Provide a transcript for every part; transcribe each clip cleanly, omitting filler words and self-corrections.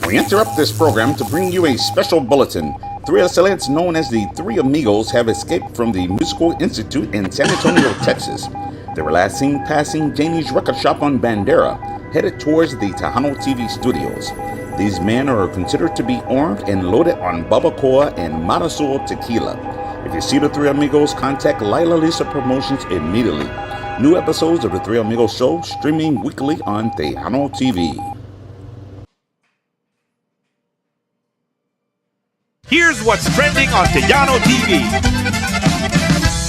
We interrupt this program to bring you a special bulletin. Three associates known as the Three Amigos have escaped from the Musical Institute in San Antonio, Texas. They were last seen passing Janie's record shop on Bandera, headed towards the Tejano TV studios. These men are considered to be armed and loaded on barbacoa and Marisol tequila. If you see the Three Amigos, contact Lila Lisa Promotions immediately. New episodes of the Three Amigos Show streaming weekly on Tejano TV. Here's what's trending on Tejano TV.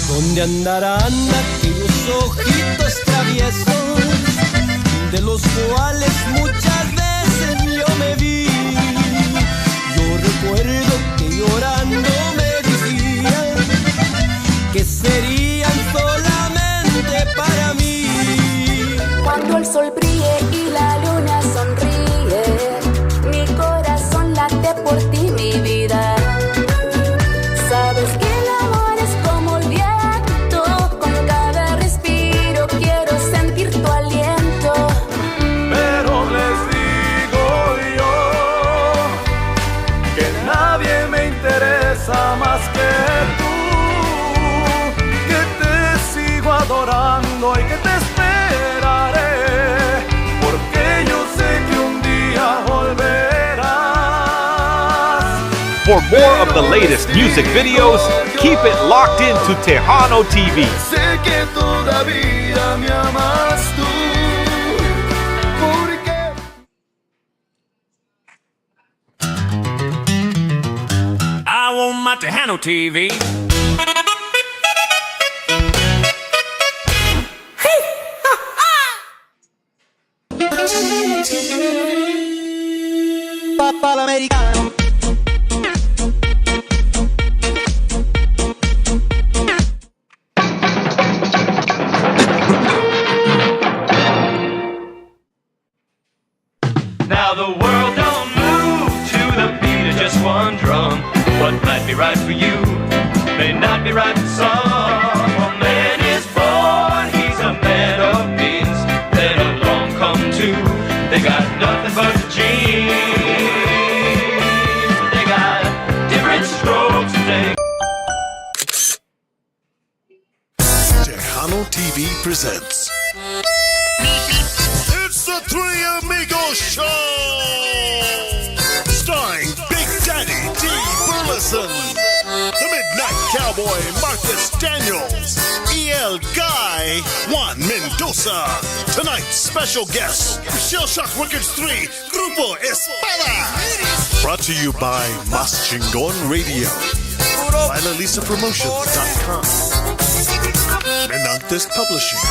¿Dónde andarán aquellos ojitos traviesos, de los cuales muchas veces yo me vi? Yo recuerdo que llorando me decían que serían solamente para mí. Cuando el sol brille y la luna sonríe, mi corazón late por ti, mi vida. Sabes que el amor es como el viento, con cada respiro quiero sentir tu aliento. Pero les digo yo que nadie me interesa más que tú, que te sigo adorando y que te esperaré, porque yo sé que un día volverás. For more of the latest music videos, keep it locked into Tejano TV. Sé que todavía me amas tú, porque I want my Tejano TV. Papá americano. Now the world don't move to the beat of just one drum. What might be right for you may not be right for some. A man is born, he's a man of means. Then along come two, they got nothing but the genes. They got different strokes to take. Tejano TV presents. It's the Three Amigos Show! Starring Big Daddy D. Burleson, the Midnight Cowboy Marcus Daniels, E.L. Guy, Juan Mendoza. Tonight's special guest, Shell Shock Records 3, Grupo Ezpada. Brought to you by Mas Chingon Radio, LilaLisaPromotions.com, Menantes Publishing,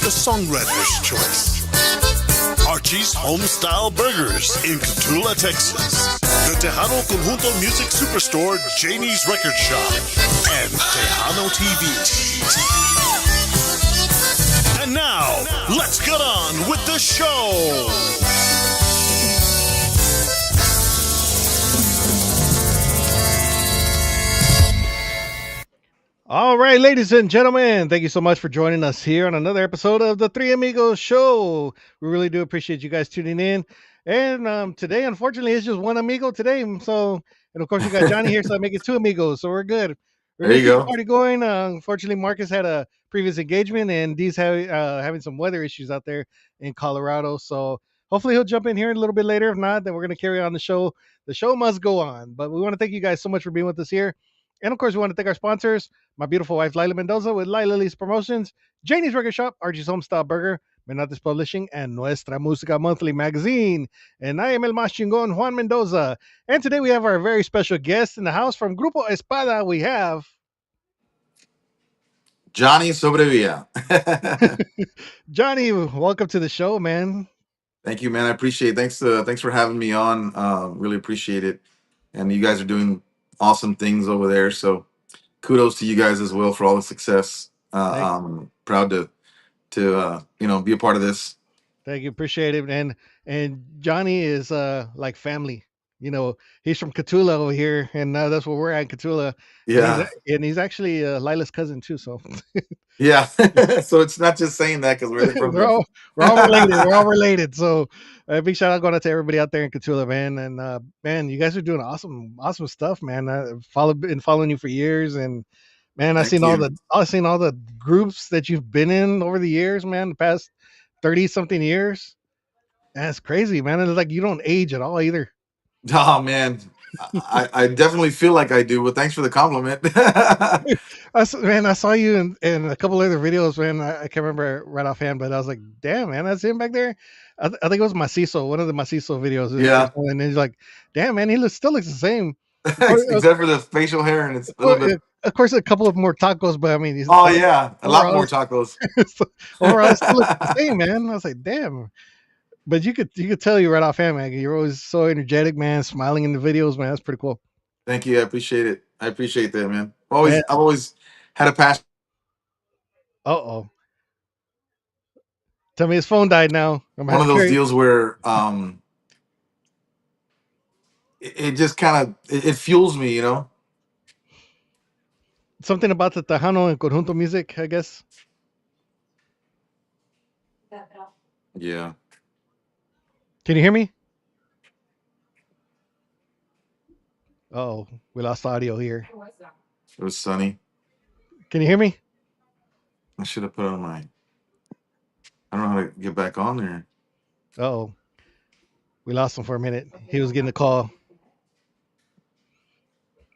The Songwriter's Choice, Archie's Homestyle Burgers in Cotulla, Texas, the Tejano Conjunto Music Superstore, Janie's Record Shop, and Tejano TV. And now, let's get on with the show. All right, ladies and gentlemen, thank you so much for joining us here on another episode of the Three Amigos Show. We really do appreciate you guys tuning in. And today, unfortunately, it's just one amigo today. So, and of course, we got Johnny here, so I make it two amigos. So we're good. We're There you gonna keep go. the party going. Unfortunately, Marcus had a previous engagement, and Dee's having some weather issues out there in Colorado. So hopefully he'll jump in here a little bit later. If not, then we're going to carry on the show. The show must go on. But we want to thank you guys so much for being with us here. And of course, we want to thank our sponsors, my beautiful wife, Lila Mendoza, with Lila Lisa Promotions, Janie's Record Shop, Archie's Homestyle Burger, Menates Publishing, and Nuestra Música Monthly Magazine. And I am El Mas Chingon, Juan Mendoza. And today we have our very special guest in the house from Grupo Ezpada. We have Johnny Sobrevilla. Johnny. Welcome to the show, man. Thank you, man. I appreciate it. Thanks for having me on. Really appreciate it. And you guys are doing awesome things over there. So kudos to you guys as well for all the success. I'm proud to be a part of this. Thank you. Appreciate it. And Johnny is like family. You know, he's from Catula over here, and that's where we're at, Catula. And Yeah. he's actually Lila's cousin too. So Yeah. So it's not just saying that because we're from we're there. all we're all related. We're all related. So big shout out going out to everybody out there in Catula, man. And man, you guys are doing awesome stuff, man. Been following you for years, and man, Thank you. I've seen all the groups that you've been in over the years, man. The past 30 something years. That's crazy, man. And it's like you don't age at all either. Oh man, I definitely feel like I do, but thanks for the compliment. Man, I saw you in a couple other videos, man. I can't remember right offhand, but I was like, damn, man, that's him back there. I think it was Macizo, one of the Macizo videos. Yeah, And he's like, damn, man, still looks the same. except for the facial hair, and it's a little bit. Of course, a couple of more tacos, but I mean, Oh yeah, a lot overall, more tacos. overall, it still looks the same, man. I was like, damn. But you could tell you right offhand, man. You're always so energetic, man, smiling in the videos, man. That's pretty cool. Thank you, I appreciate it. I appreciate that, man. Man, I've always had a passion. oh. Tell me his phone died now. I'm gonna One have of to those carry deals where it just kind of it fuels me, you know. something about the Tejano and Conjunto music, I guess. Yeah, Can you hear me? Oh, we lost audio here. it was sunny. Can you hear me? I should have put on my. I don't know how to get back on there. Oh, we lost him for a minute. He was getting a call.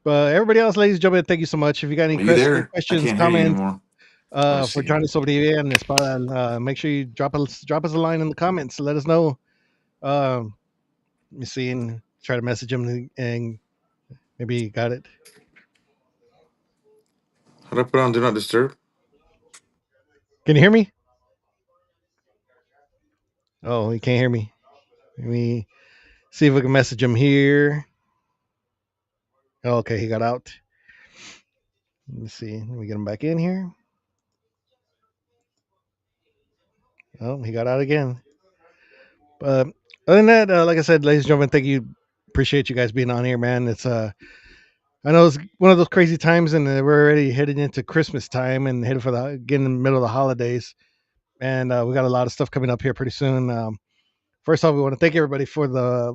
But everybody else, ladies and gentlemen, thank you so much. If you got any Are you there? I questions, can't hear you comments anymore. Let's for see. Johnny Sobrevivir and Ezpada, make sure you drop us a line in the comments. Let us know. Let me see and try to message him and maybe he got it. How do I put on Do Not Disturb? Can you hear me? Oh, he can't hear me. Let me see if we can message him here. Oh, okay, he got out. Let me see. Let me get him back in here. Oh, he got out again. But other than that, like I said, ladies and gentlemen, thank you. Appreciate you guys being on here, man. It's I know it's one of those crazy times, and we're already heading into Christmas time and headed for getting in the middle of the holidays, and we got a lot of stuff coming up here pretty soon. First off, we want to thank everybody for the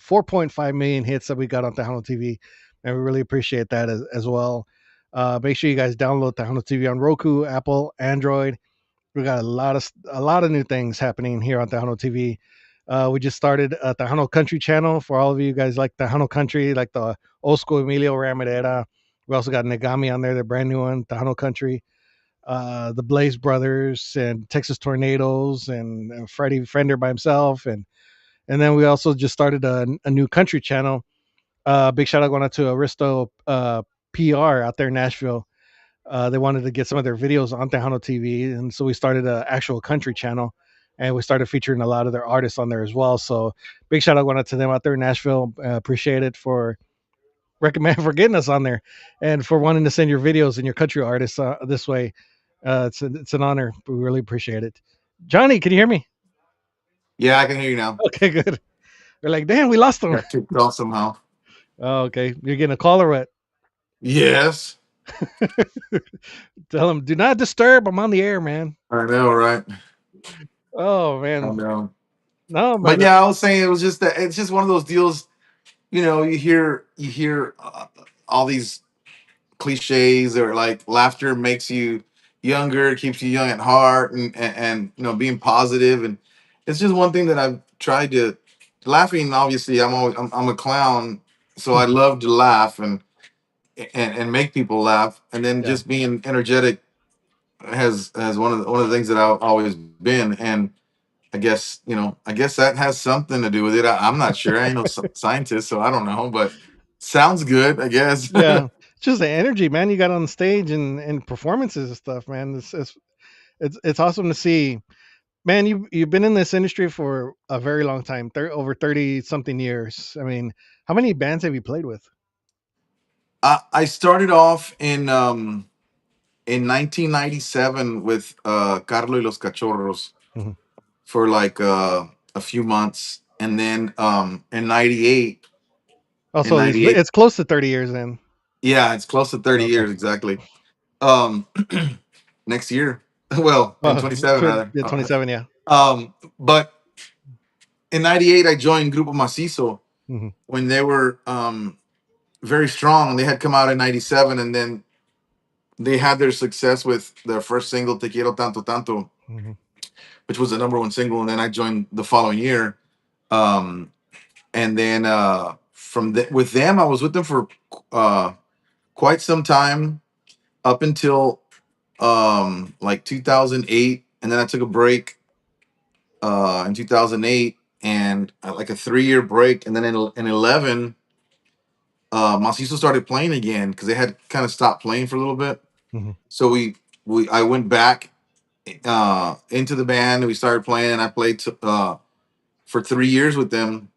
4.5 million hits that we got on Tejano TV, and we really appreciate that as well. Make sure you guys download Tejano TV on Roku, Apple, Android. We got a lot of new things happening here on Tejano TV. We just started a Tejano Country channel for all of you guys like Tejano Country, like the old school Emilio Ramirera. We also got Negami on there, the brand new one, Tejano Country. The Blaze Brothers and Texas Tornadoes and Freddie Fender by himself, and then we also just started a new country channel. Big shout out going out to Aristo PR out there in Nashville. They wanted to get some of their videos on Tejano TV, and so we started an actual country channel, and we started featuring a lot of their artists on there as well. So big shout out going out to them out there in Nashville. Appreciate it for recommend for getting us on there, and for wanting to send your videos and your country artists this way. It's an honor. We really appreciate it. Johnny, can you hear me? Yeah, I can hear you now. Okay, good. We're like, damn, we lost them. Got kicked off somehow. Oh, okay. You're getting a call or what? Yes. Tell them, do not disturb. I'm on the air, man. I know, right? Oh, I man. know. No, But but yeah, I was saying it was just that it's just one of those deals. You know, you hear all these cliches or like laughter makes you younger, keeps you young at heart, and you know being positive, and it's just one thing that I've tried to laughing. Obviously, I'm a clown, so I love to laugh and make people laugh, and then yeah. just being energetic has one of the things that I've always been, and I guess that has something to do with it. I'm not sure. I ain't no scientist, so I don't know, but sounds good, I guess. Yeah. Just the energy, man, you got on stage and performances and stuff, man. It's awesome to see. Man, you've been in this industry for a very long time, over 30 something years. I mean, how many bands have you played with? I started off in 1997 with Carlo y los Cachorros Mhm. for like a few months, and then in '98 in Also, '98. it's close to 30 years then. Yeah, it's close to 30 Okay. years exactly. Um, next year, well, in 27 rather. Yeah, 27. Yeah. But in '98, I joined Grupo Macizo Hmm. when they were very strong. They had come out in '97, and then they had their success with their first single, Te Quiero Tanto Tanto, Hmm. which was the number one single. And then I joined the following year. Um, and then with them, I was with them for uh, quite some time up until like 2008. And then I took a break in 2008 and like a 3 year break. And then in 11, Macizo started playing again because they had kind of stopped playing for a little bit. Hmm. So I went back into the band and we started playing and I played for 3 years with them.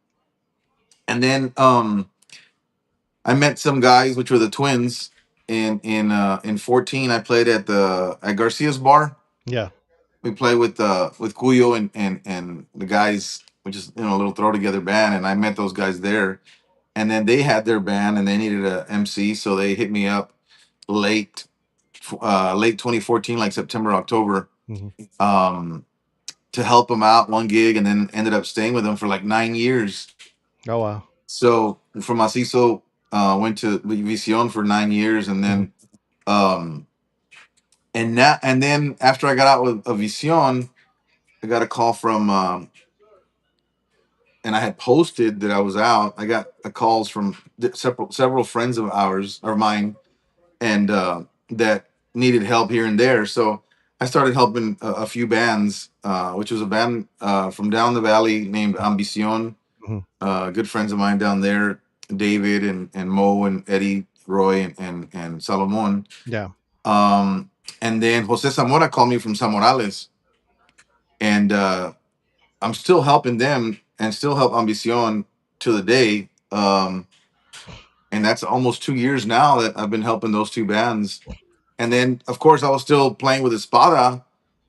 And then I met some guys, which were the twins. In 14, I played at Garcia's bar. Yeah. We played with Cuyo and the guys, which is a little throw together band, and I met those guys there. And then they had their band and they needed a MC, so they hit me up late late 2014, like September, October, Hmm. um, to help them out one gig, and then ended up staying with them for like 9 years. Oh wow. So from Macizo, went to Vision for 9 years, and Hmm. then um, and then after I got out with Vision, I got a call from and I had posted that I was out. I got calls from several friends of ours or mine, and that needed help here and there. So I started helping a few bands, which was a band from down the valley named Ambición. Hmm. Good friends of mine down there, David and Mo and Eddie, Roy and Salomon. Yeah. And then Jose Zamora called me from San Morales, and I'm still helping them and still help Ambición to the day. And that's almost 2 years now that I've been helping those two bands. And then, of course, I was still playing with Ezpada.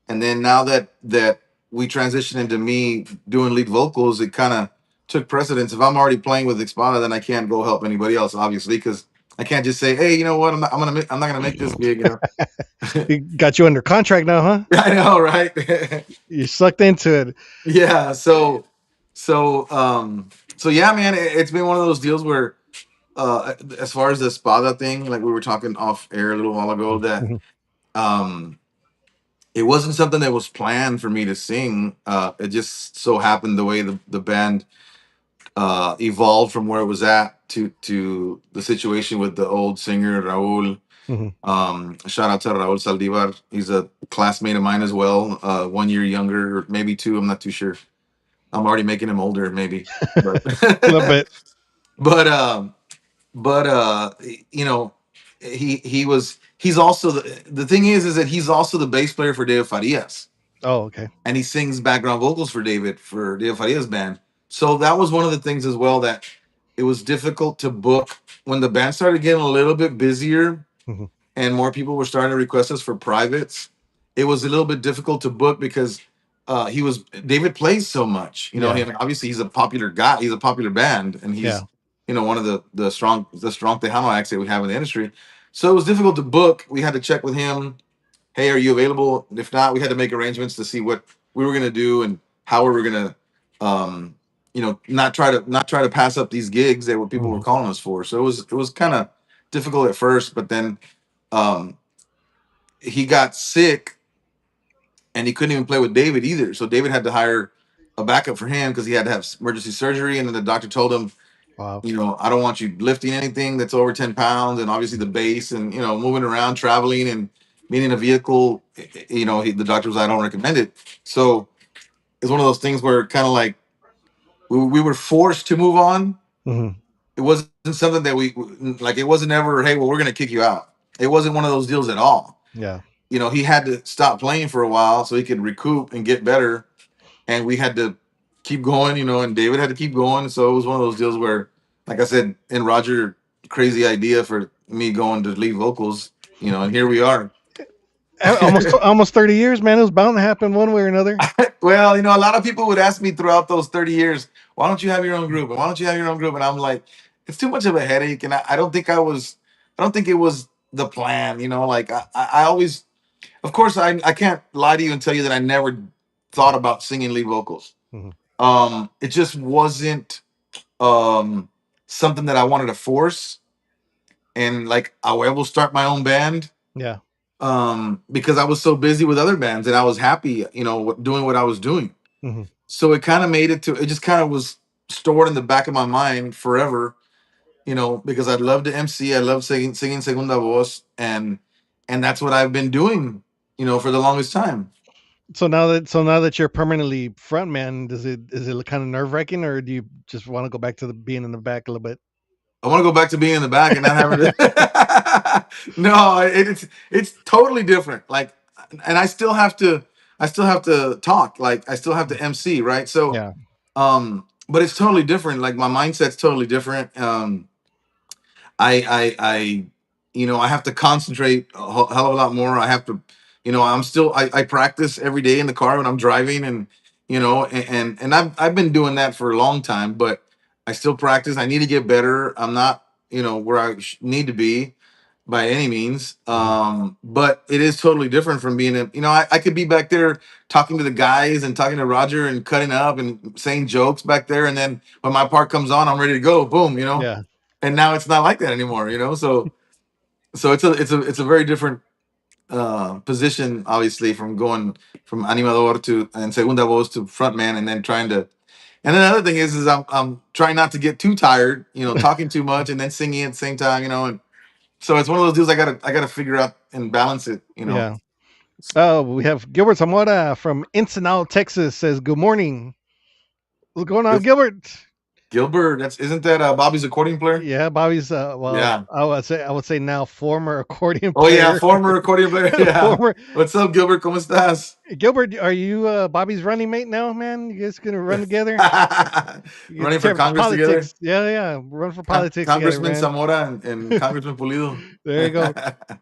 And then now that we transitioned into me doing lead vocals, it kind of took precedence. If I'm already playing with Ezpada, then I can't go help anybody else, obviously, because I can't just say, "Hey, you know what? I'm not gonna make this gig." He got you under contract now, huh? I know, right? You sucked into it. Yeah. So yeah, man, it's been one of those deals where, as far as the Espada thing, like we were talking off air a little while ago, that Mhm. um, it wasn't something that was planned for me to sing. It just so happened the way the band evolved from where it was at to the situation with the old singer Raul. Mhm. Shout out to Raul Saldivar. He's a classmate of mine as well, 1 year younger, or maybe two. I'm not too sure. I'm already making him older, maybe. But A little bit. but but you know, he's also the thing is that he's also the bass player for David Farias, Oh, okay. and he sings background vocals for David Farias band. So that was one of the things as well, that it was difficult to book when the band started getting a little bit busier Mhm. and more people were starting to request us for privates. It was a little bit difficult to book because David plays so much. Yeah. Obviously he's a popular guy. He's a popular band, and Yeah. he's one of the strong Tejano acts that we have in the industry. So it was difficult to book. We had to check with him. Hey, are you available? If not, we had to make arrangements to see what we were gonna do and how we were gonna, not try to pass up these gigs that what people were Mhm. calling us for. So it was kind of difficult at first, but then um, he got sick and he couldn't even play with David either. So David had to hire a backup for him because he had to have emergency surgery. And then the doctor told him, Wow. I don't want you lifting anything that's over 10 pounds. And obviously the bass and, moving around, traveling and being in a vehicle, the doctor was, I don't recommend it. So it's one of those things where kind of like we were forced to move on. Mhm. It wasn't something that it wasn't ever, hey, well, we're going to kick you out. It wasn't one of those deals at all. Yeah. He had to stop playing for a while so he could recoup and get better. And we had to keep going, and David had to keep going. So it was one of those deals where, like I said, and Roger, crazy idea for me going to lead vocals, and here we are. Almost 30 years, man. It was bound to happen one way or another. Well, a lot of people would ask me throughout those 30 years, why don't you have your own group? And why don't you have your own group? And I'm like, it's too much of a headache, and I don't think I don't think it was the plan. Like I always, of course, I can't lie to you and tell you that I never thought about singing lead vocals. Mhm. It just wasn't um something that I wanted to force, and like I will start my own band Yeah. because I was so busy with other bands and I was happy, doing what I was doing. Mhm. So it kind of made it to it just kind of was stored in the back of my mind forever, because I love to MC, I love singing segunda voz, and that's what I've been doing, for the longest time. So now that you're permanently front man, is it kind of nerve wracking, or do you just want to go back to being in the back a little bit? I want to go back to being in the back and not having to. No, it's totally different. Like, and I still have to talk. Like, I still have to MC, right? So, Yeah. but it's totally different. Like, my mindset's totally different. I have to concentrate a hell of a lot more. I have to, I practice every day in the car when I'm driving, and and I've been doing that for a long time, but I still practice. I need to get better. I'm not, where I need to be by any means. Mhm. But it is totally different from being I could be back there talking to the guys and talking to Roger and cutting up and saying jokes back there, and then when my part comes on, I'm ready to go. Boom, Yeah. and now it's not like that anymore, so it's a very different position, obviously, from going from animador to and segunda voz to frontman, and then trying to. And then another thing is I'm trying not to get too tired, talking too much and then singing at the same time, and so it's one of those deals I gotta figure out and balance it. Yeah. Oh, we have Gilbert Zamora from Ensenada, Texas says, "Good morning. What's going on, Good- Gilbert?" Gilbert, isn't that Bobby's accordion player? Yeah, Bobby's well, Yeah. I would say now former accordion Oh yeah, player. former accordion player. Yeah. Former What's up, Gilbert? ¿Cómo estás? Gilbert, are you Bobby's running mate now, man? You guys gonna run together? You Running for Congress together. politics. Yeah, yeah. Run for politics together, Congressman man. Zamora and Congressman Pulido. There you go.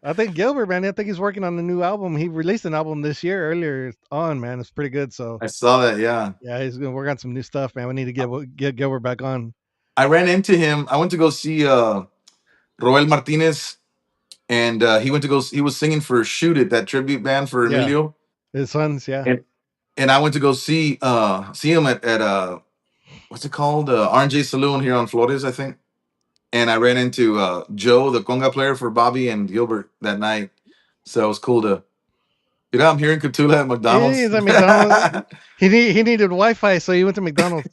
I think Gilbert, man, I think he's working on the new album. He released an album this year earlier on, man. It's pretty good. So I saw that. Yeah, yeah, he's gonna work on some new stuff, man. We need to get Gilbert back on. I ran into him. I went to go see Roel Martinez, and he was singing for Shoot It, that tribute band for Yeah, Emilio, his sons, yeah. and I went to go see him at what's it called, R&J Saloon here on Flores, I think. And I ran into Joe, the conga player for Bobby and Gilbert that night. So it was cool to. I'm here in Cotulla at Yeah, McDonald's. he's at McDonald's. He needed Wi-Fi, so he went to McDonald's.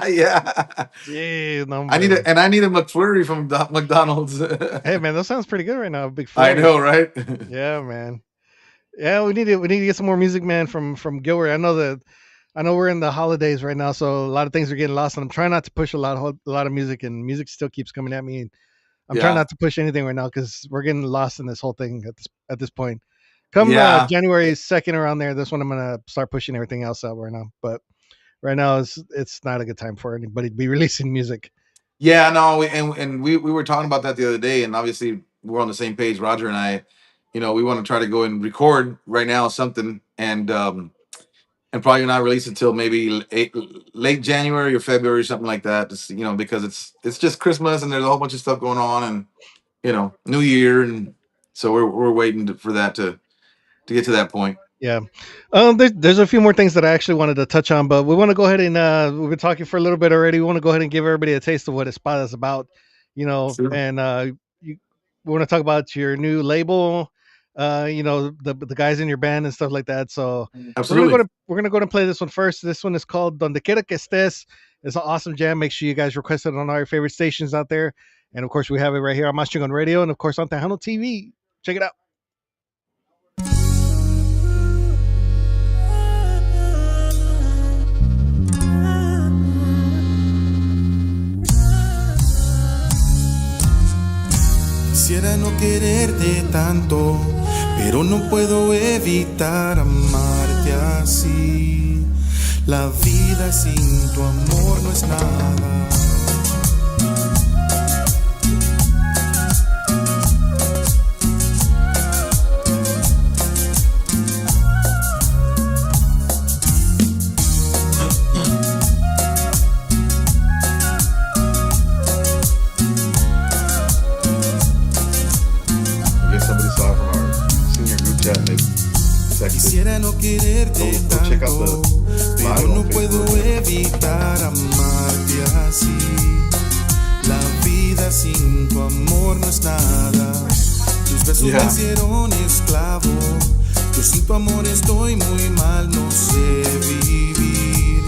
Yeah. Jeez, no, I need a McFlurry from McDonald's. Hey, man, that sounds pretty good right now. Big I flurry. know, right? Yeah, man. Yeah, we need to get some more music, man, from Gilbert. I know we're in the holidays right now, so a lot of things are getting lost, and I'm trying not to push a lot of music, and music still keeps coming at me. And I'm trying Yeah. not to push anything right now because we're getting lost in this whole thing at this point. Come Yeah. January 2nd around there, that's when I'm gonna start pushing everything else out right now. But right now it's not a good time for anybody to be releasing music. Yeah, no, we were talking about that the other day, and obviously we're on the same page, Roger and I. We want to try to go and record right now something, and probably not release until maybe late January or February or something like that. Just, because it's just Christmas and there's a whole bunch of stuff going on, and New Year, and so we're waiting for that to get to that point. Yeah. There's a few more things that I actually wanted to touch on, but we want to go ahead and we've been talking for a little bit already. We want to go ahead and give everybody a taste of what Espada is about, Sure. and we want to talk about your new label, the guys in your band and stuff like that. So Absolutely. we're gonna go and play this one first. This one is called Donde Quiera que Estés. It's an awesome jam. Make sure you guys request it on all your favorite stations out there. And of course, we have it right here on Mas Chingon Radio, and of course on Tejano TV. Check it out. Quisiera no quererte tanto, pero no puedo evitar amarte así. La vida sin tu amor no es nada. quererte Go check out tanto, the pero live no on puedo Facebook. evitar amarte así. La vida sin tu amor no es nada. Tus besos me hicieron esclavo. Yo sin tu amor estoy muy mal, no sé vivir.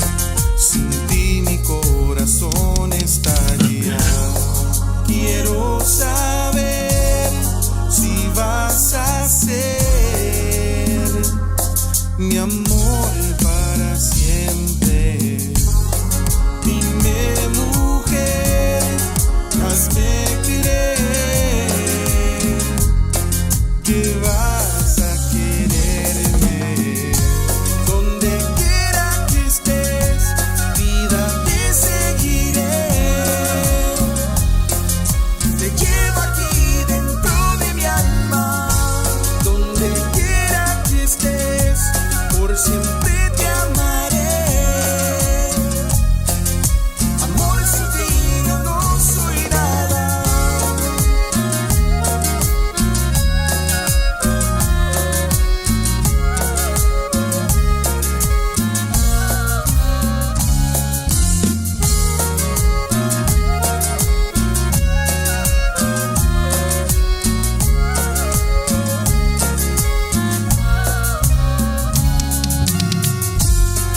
Sin ti mi corazón estalla. Quiero saber si vas a ser mi amor para siempre. Dime, mujer, hazme creer que vas a quererme. Donde quiera que estés, vida, te seguiré. Te llevo aquí dentro de mi alma. Donde quiera que estés, por siempre te amaré. Amor, sin ti yo no soy nada.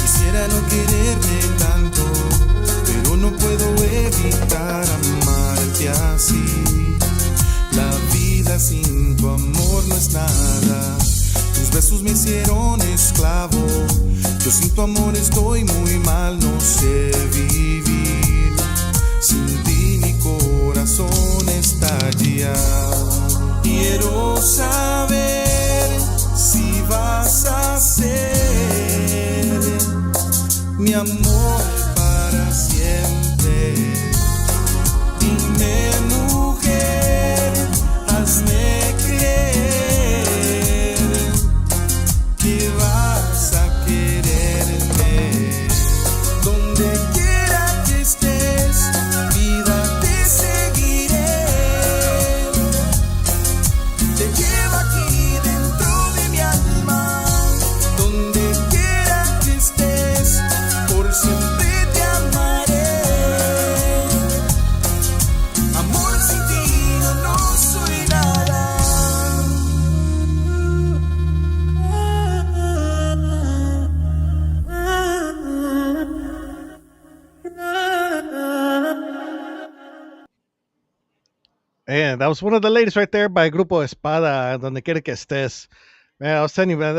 Quisiera no quererte tanto, pero no puedo evitar amarte así. La vida sin tu amor no es nada. Tus besos me hicieron esclavo. Yo sin tu amor estoy muy mal, no sé vivir. Sin ti mi corazón estalla. Quiero saber si vas a ser mi amor para siempre. Dime, mujer, hazme creer que vas a quererme. Donde quiera que estés, vida, te seguiré. Te llevo aquí dentro de mi alma. Donde quiera que estés, por siempre te amaré. Amor, sin ti yo no soy nada. And that was one of the latest right there by Grupo Ezpada, Donde Quiera Que Estés. Man, I was telling you, man,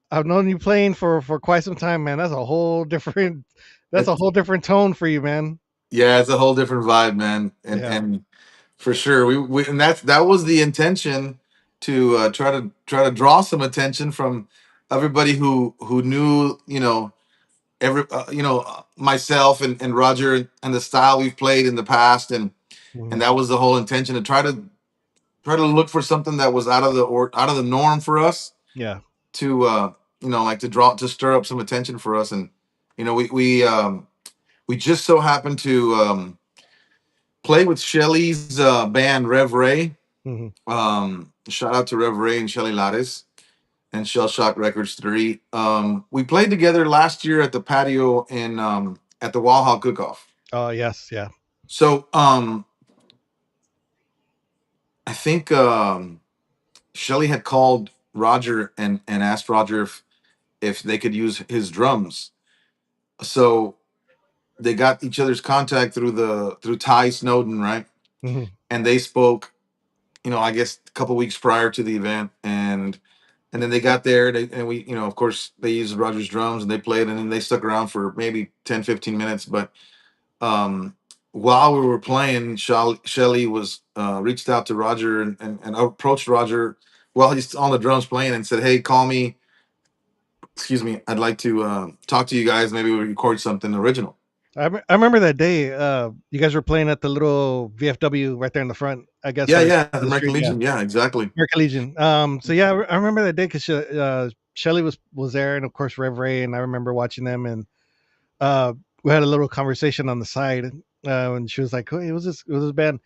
I've known you playing for quite some time, man. That's a whole different tone for you, man. Yeah, it's a whole different vibe, man, and Yeah. for sure we and that was the intention to try to draw some attention from everybody who knew, myself and Roger and the style we've played in the past, and that was the whole intention, to try to look for something that was out of the norm for us, Yeah. to like to stir up some attention for us. And we just so happened to play with Shelly's band Rev Ray. Mhm. Shout out to Rev Ray and Shelly Lares and Shell Shock Records 3. We played together last year at the patio in at the Walhall Cook-Off. Oh, yes, yeah. So I think Shelly had called Roger and asked Roger if they could use his drums. So they got each other's contact through Ty Snowden, right? Mhm. And they spoke, I guess a couple weeks prior to the event, and then they got there, and we, of course, they used Roger's drums and they played, and then they stuck around for maybe 10, 15 minutes. But while we were playing, Shelly was reached out to Roger and approached Roger while he's on the drums playing and said, "Hey, call me. Excuse me. I'd like to talk to you guys. Maybe we record something original." I remember that day. You guys were playing at the little VFW right there in the front. I guess. Yeah, Right yeah, across the the American street. Yeah, Legion. Yeah, exactly. American Legion. So yeah, I remember that day because Shelly was there, and of course Rev Ray, and I remember watching them, and we had a little conversation on the side, and she was like, "Hey, it was this band."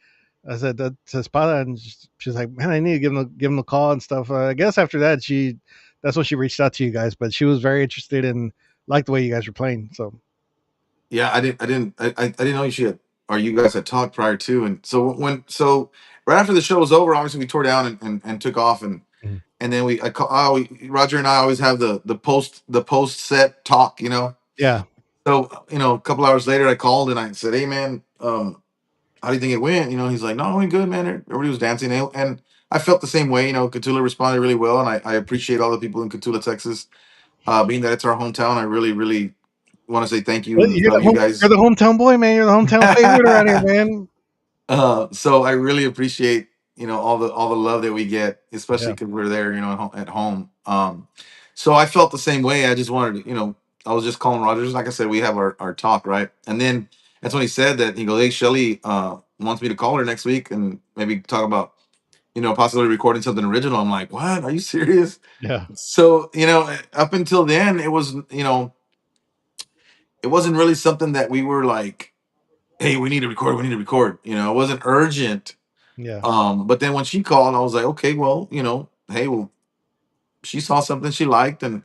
I said, "That's Espada," and she was like, "Man, I need to give them a call and stuff." I guess after that, she that's when she reached out to you guys. But she was very interested and liked the way you guys were playing. So Yeah, I didn't know she had, or you guys had talked prior to, and so right after the show was over, obviously we tore down and took off, mhm. and then Roger and I always have the post set talk, you know. Yeah, So a couple hours later, I called and I said, "Hey man, how do you think it went?" He's like, "No, it went good, man. Everybody was dancing," and I felt the same way. Cotulla responded really well, and I appreciate all the people in Cotulla, Texas. Being that it's our hometown, I really, really want to say thank you well, and love you you're guys. the hometown boy, man. You're the hometown favorite around here, man. So I really appreciate all the love that we get, especially Yeah, because we're there, at home. So I felt the same way. I just wanted to, I was just calling Rogers. Like I said, we have our talk, right? And then that's when he said that he goes, "Hey, Shelly wants me to call her next week and maybe talk about possibly recording something original." I'm like, "What? Are you serious?" yeah, So up until then, it wasn't really something that we were like, "Hey, we need to record. We need to record." It wasn't urgent. yeah, But then when she called, I was like, okay, well, hey, well, she saw something she liked, and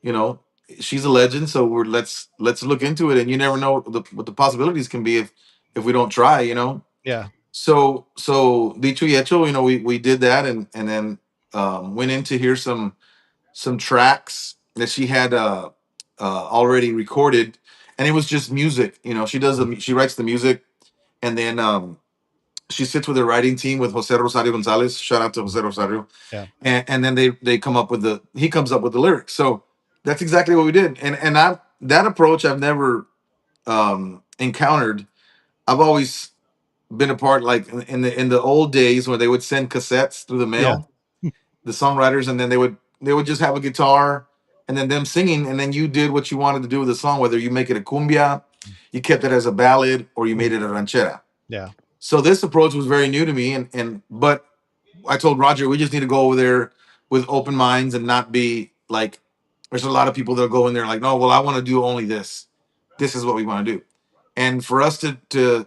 you know, she's a legend, so let's look into it. And you never know what the possibilities can be if we don't try, yeah, So dicho y hecho, we did that, and then went in to hear some tracks that she had already recorded, and it was just music. She writes the music, and then she sits with her writing team with Jose Rosario Gonzalez. Shout out to Jose Rosario, yeah, and then they come up with he comes up with the lyrics. So that's exactly what we did, and that approach I've never encountered. I've always been a part, like in the old days where they would send cassettes through the yeah, mail, the songwriters, and then they would just have a guitar and then them singing, and then you did what you wanted to do with the song, whether you make it a cumbia, you kept it as a ballad, or you made mhm, it a ranchera. yeah, So this approach was very new to me, and but I told Roger we just need to go over there with open minds and not be like there's a lot of people that go in there like, no, well, I want to do only this. This is what we want to do. And for us to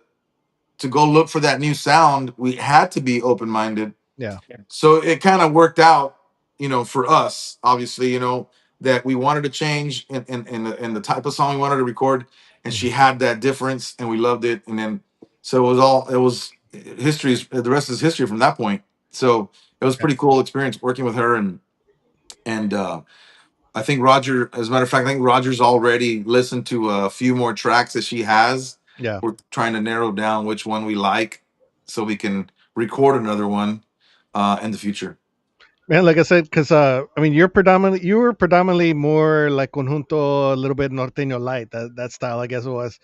go look for that new sound, we had to be open minded. yeah, So it kind of worked out, for us, obviously, that we wanted to change in the type of song we wanted to record, and she mhm, had that difference, and we loved it. And then so it was history's the rest is history from that point. So it was a yeah, pretty cool experience working with her, and I think Roger, as a matter of fact, I think Roger's already listened to a few more tracks that she has. yeah. We're trying to narrow down which one we like so we can record another one in the future. Man, like I said, because I mean, you were predominantly more like conjunto, a little bit norteño light, that style, I guess it was.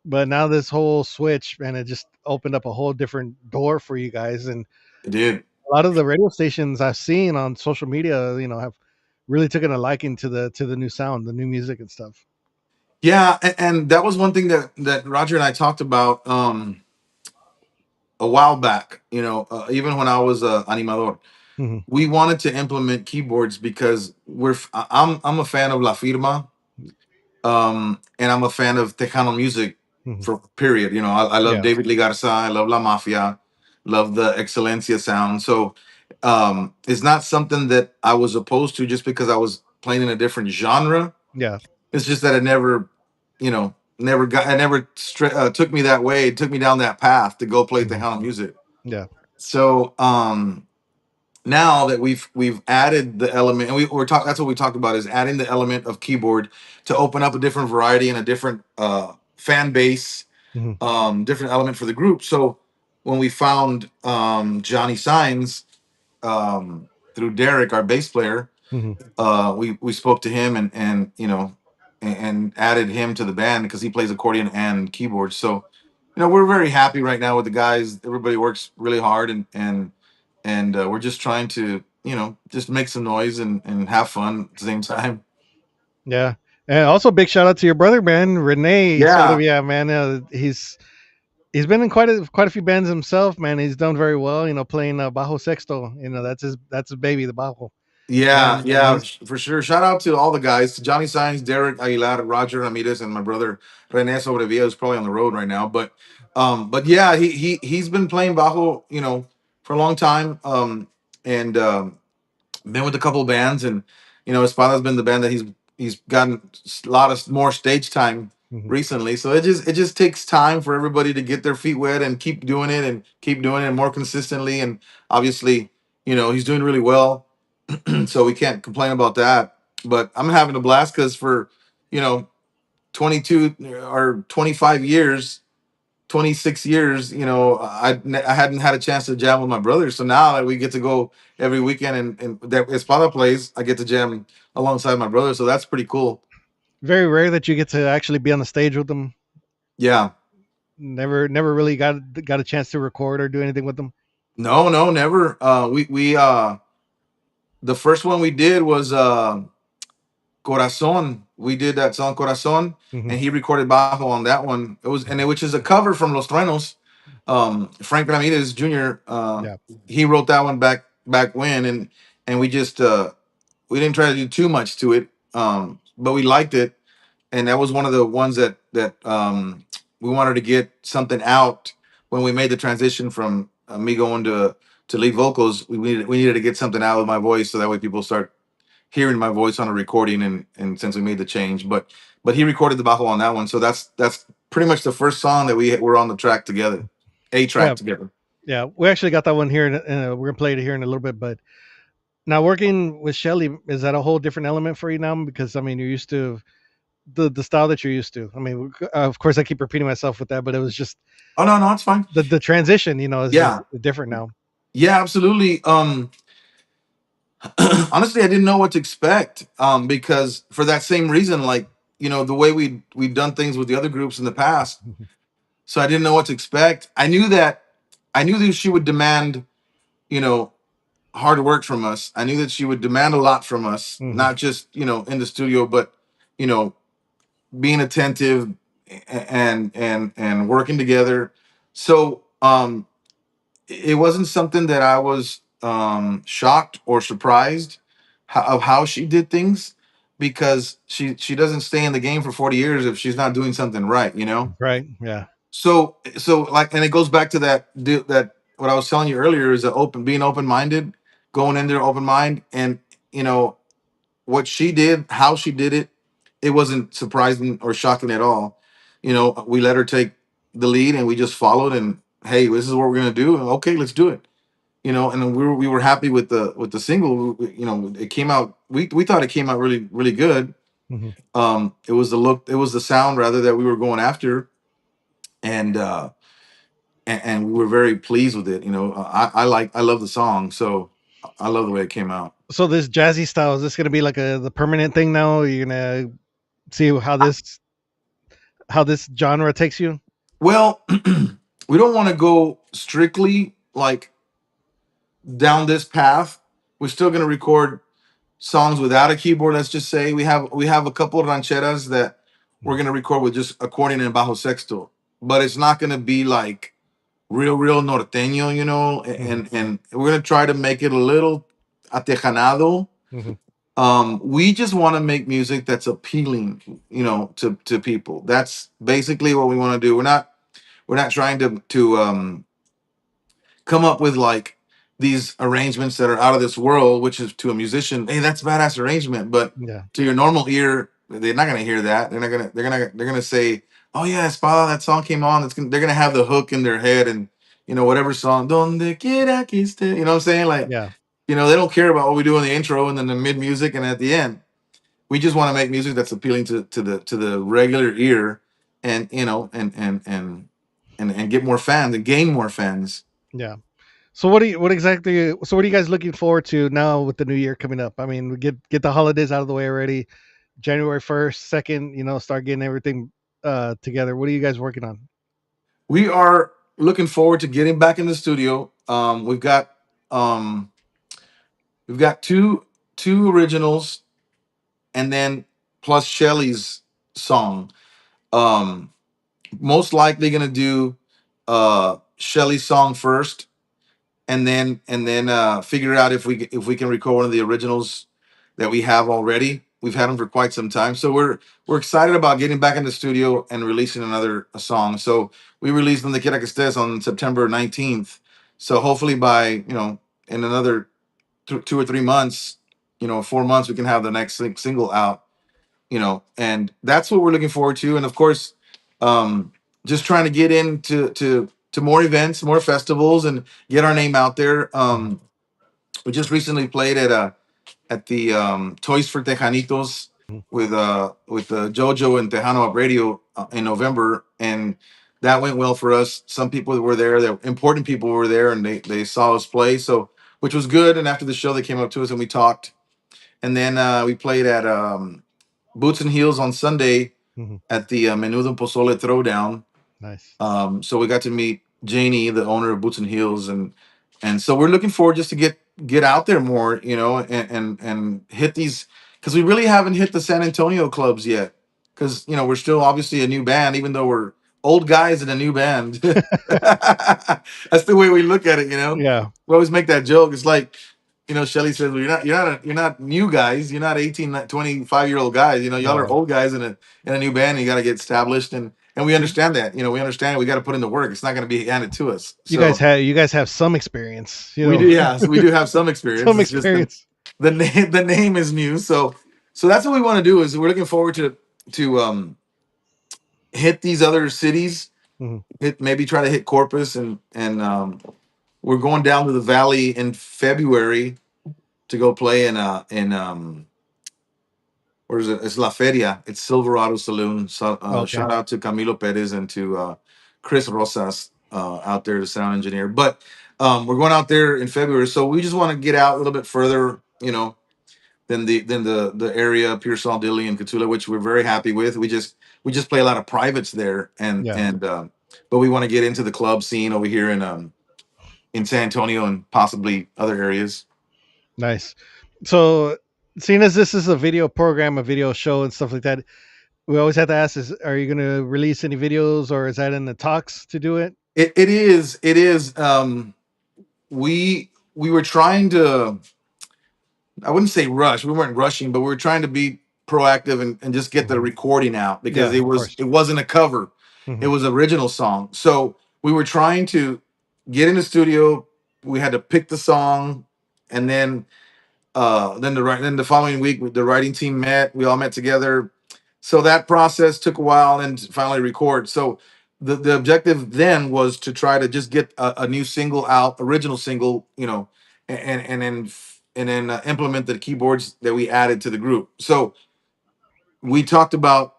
But now this whole switch, man, it just opened up a whole different door for you guys, and It did. a lot of the radio stations I've seen on social media, have really taken a liking to the new sound, the new music and stuff. Yeah, and that was one thing that Roger and I talked about a while back. Even when I was animador, Hmm. we wanted to implement keyboards because I'm a fan of La Firma, and I'm a fan of Tejano music Hmm. for period. I love Yeah, David Lee Garza, I love La Mafia, love the Excelencia sound. So it's not something that I was opposed to just because I was playing in a different genre. yeah, It's just that it never took me that way. It took me down that path to go play hmm, Tejano music. yeah, So now that we've added the element, and we're talking, that's what we talked about, is adding the element of keyboard to open up a different variety and a different fan base, hmm, different element for the group. So when we found Johnny Signs, through Derek, our bass player, hmm, we spoke to him, and added him to the band because he plays accordion and keyboard. So we're very happy right now with the guys. Everybody works really hard, and we're just trying to just make some noise and have fun at the same time. yeah. And also, big shout out to your brother, man, Renee Yeah, Soldevia, man. He's been in quite a few bands himself, man. He's done very well, playing bajo sexto. That's his baby, the bajo, and yeah, he's for sure. Shout out to all the guys: Johnny Signs, Derek Aguilar, Roger Ramirez, and my brother Rene Sobrevilla is probably on the road right now. But yeah, he's been playing bajo, for a long time, and been with a couple bands, and You know, Espada's been the band that he's gotten a lot of more stage time Mhm. recently. So it just takes time for everybody to get their feet wet and keep doing it and keep doing it more consistently. And obviously, you know, he's doing really well, so we can't complain about that. But I'm having a blast because for, you know, 22 or 25 years, 26 years, you know, I hadn't had a chance to jam with my brothers. So now that we get to go every weekend and that Espada plays, I get to jam alongside my brother. So that's pretty cool. Very rare that you get to actually be on the stage with them. Yeah. Never really got a chance to record or do anything with them. No, no, never. We the first one we did was Corazon. We did that song Corazon, Hmm. and he recorded bajo on that one. It was, and it, which is a cover from Los Truenos. Frank Ramirez Jr. Yeah. He wrote that one back when, and we just we didn't try to do too much to it, but we liked it, and that was one of the ones that we wanted to get something out when we made the transition from me going to lead vocals. We needed to get something out with my voice so that way people start hearing my voice on a recording, and since we made the change, but he recorded the bajo on that one, so that's pretty much the first song that we were on the track together, a Yeah. track together. Yeah. We actually got that one here. We're gonna play it here in a little bit. But now working with Shelly, is that a whole different element for you now? Because I mean, you're used to the style that you're used to. I mean, of course, I keep repeating myself with that, but it was just Oh, no, no, it's fine. the transition. You know, is just Yeah, different now. yeah, absolutely. Honestly, I didn't know what to expect, because for that same reason, like, you know, the way we've done things with the other groups in the past, so I didn't know what to expect. I knew that she would demand, you know, hard work from us. I knew that she would demand a lot from us, Hmm. not just, you know, in the studio, but, you know, being attentive and working together. So it wasn't something that I was shocked or surprised of how she did things, because she doesn't stay in the game for 40 years if she's not doing something right, you know. Right. Yeah. So like, and it goes back to that what I was telling you earlier is that being open minded, going in there open mind, and, you know, what she did, how she did it, it wasn't surprising or shocking at all. You know, we let her take the lead and we just followed, and hey, this is what we're gonna do. And okay, let's do it. You know, and then we were happy with the single. You know, it came out. We thought it came out really really good. Hmm. It was the look, it was the sound rather that we were going after, and and we were very pleased with it. You know, I love the song, so I love the way it came out. So this jazzy style, is this gonna be like the permanent thing now? Are you gonna see how this genre takes you? Well, we don't want to go strictly like down this path. We're still going to record songs without a keyboard. Let's just say we have a couple of rancheras that we're going to record with just accordion and bajo sexto, but it's not going to be like real norteño, you know. Hmm. And we're going to try to make it a little atejanado. Hmm. We just want to make music that's appealing, you know, to people. That's basically what we want to do. We're not trying to come up with like these arrangements that are out of this world, which is to a musician, hey, that's a badass arrangement. But Yeah. to your normal ear, they're not gonna hear that. They're gonna say, oh yeah, Espada, that song came on. They're gonna have the hook in their head, and, you know, whatever song, donde quiera que esté, you know what I'm saying? Like, Yeah. you know, they don't care about what we do in the intro and then the mid music and at the end. We just want to make music that's appealing to the regular ear, and, you know, and get more fans and gain more fans. Yeah. So what are you guys looking forward to now with the new year coming up? I mean, we get the holidays out of the way already. January 1st, 2nd, you know, start getting everything together. What are you guys working on? We are looking forward to getting back in the studio. Um, we've got two originals, and then plus Shelly's song. Um, Most likely gonna do Shelly's song first, and then figure out if we can record one of the originals that we have already. We've had them for quite some time, so we're excited about getting back in the studio and releasing another a song. So we released "Donde Quiera que Estés" on September 19th. So hopefully by, you know, in another 2 or 3 months, 4 months we can have the next single out, and that's what we're looking forward to. And of course, just trying to get into to more events, more festivals, and get our name out there. We just recently played at the Toys for Tejanitos with JoJo and Tejano Up Radio in November, and that went well for us. Some people that were there, the important people were there, and they saw us play, so which was good. And after the show, they came up to us and we talked, and then we played at Boots and Heels on Sunday Mhm. at the Menudo and Pozole Throwdown. Nice. So we got to meet Janie, the owner of Boots and Heels, and so we're looking forward just to get out there more, and hit these, because we really haven't hit the San Antonio clubs yet. Because we're still obviously a new band, even though we're old guys in a new band. That's the way we look at it. Yeah. We always make that joke. It's like, Shelly says, well, you're not new guys. You're not 18, 25-year-old guys. Y'all are No. old guys in a new band. And you got to get established, and we understand that. We understand we got to put in the work. It's not going to be handed to us. So You guys have some experience. we do, yeah. So we do have some experience. Some It's just experience. the name is new. So that's what we want to do. Is we're looking forward to hit these other cities. Mhm. Maybe try to hit Corpus, and we're going down to the Valley in February to go play in where is it? It's La Feria. It's Silverado Saloon. So Okay. shout out to Camilo Perez and to Chris Rosas out there, the sound engineer. But we're going out there in February, so we just want to get out a little bit further, than the area, Pearsall, Dilly, and Catula, which we're very happy with. We just play a lot of privates there, and Yeah. but we want to get into the club scene over here in San Antonio and possibly other areas. Nice. So, seeing as this is a video program, a video show, and stuff like that, we always have to ask: are you going to release any videos, or is that in the talks to do it? It is. We were trying to. I wouldn't say rush. We weren't rushing, but we were trying to be proactive and just get the Mhm. recording out because Yeah, of course. it wasn't a cover. It Mhm. was original song. So we were trying to get in the studio. We had to pick the song, and then the following week the writing team met. We all met together. So that process took a while and finally record. So the objective then was to try to just get a new single out, original single, and then implement the keyboards that we added to the group. So we talked about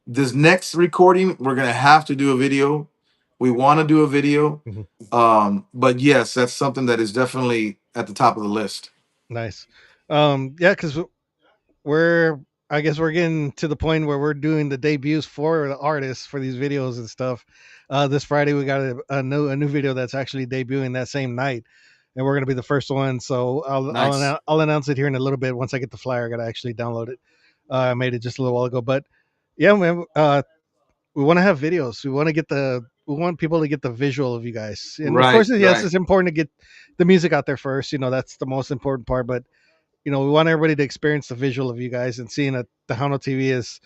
this next recording. We're gonna have to do a video. We want to do a video, Mhm. but yes, that's something that is definitely at the top of the list. Nice. Yeah, because we're I guess we're getting to the point where we're doing the debuts for the artists for these videos and stuff. This Friday we got a new video that's actually debuting that same night, and we're gonna be the first one. So Nice. I'll announce it here in a little bit once I get the flyer. I gotta actually download it. I made it just a little while ago, but yeah, man. We want to have videos. We want people to get the visual of you guys, and of Right, course, yes, right. it's important to get the music out there first. That's the most important part, but we want everybody to experience the visual of you guys and seeing that the Hano TV is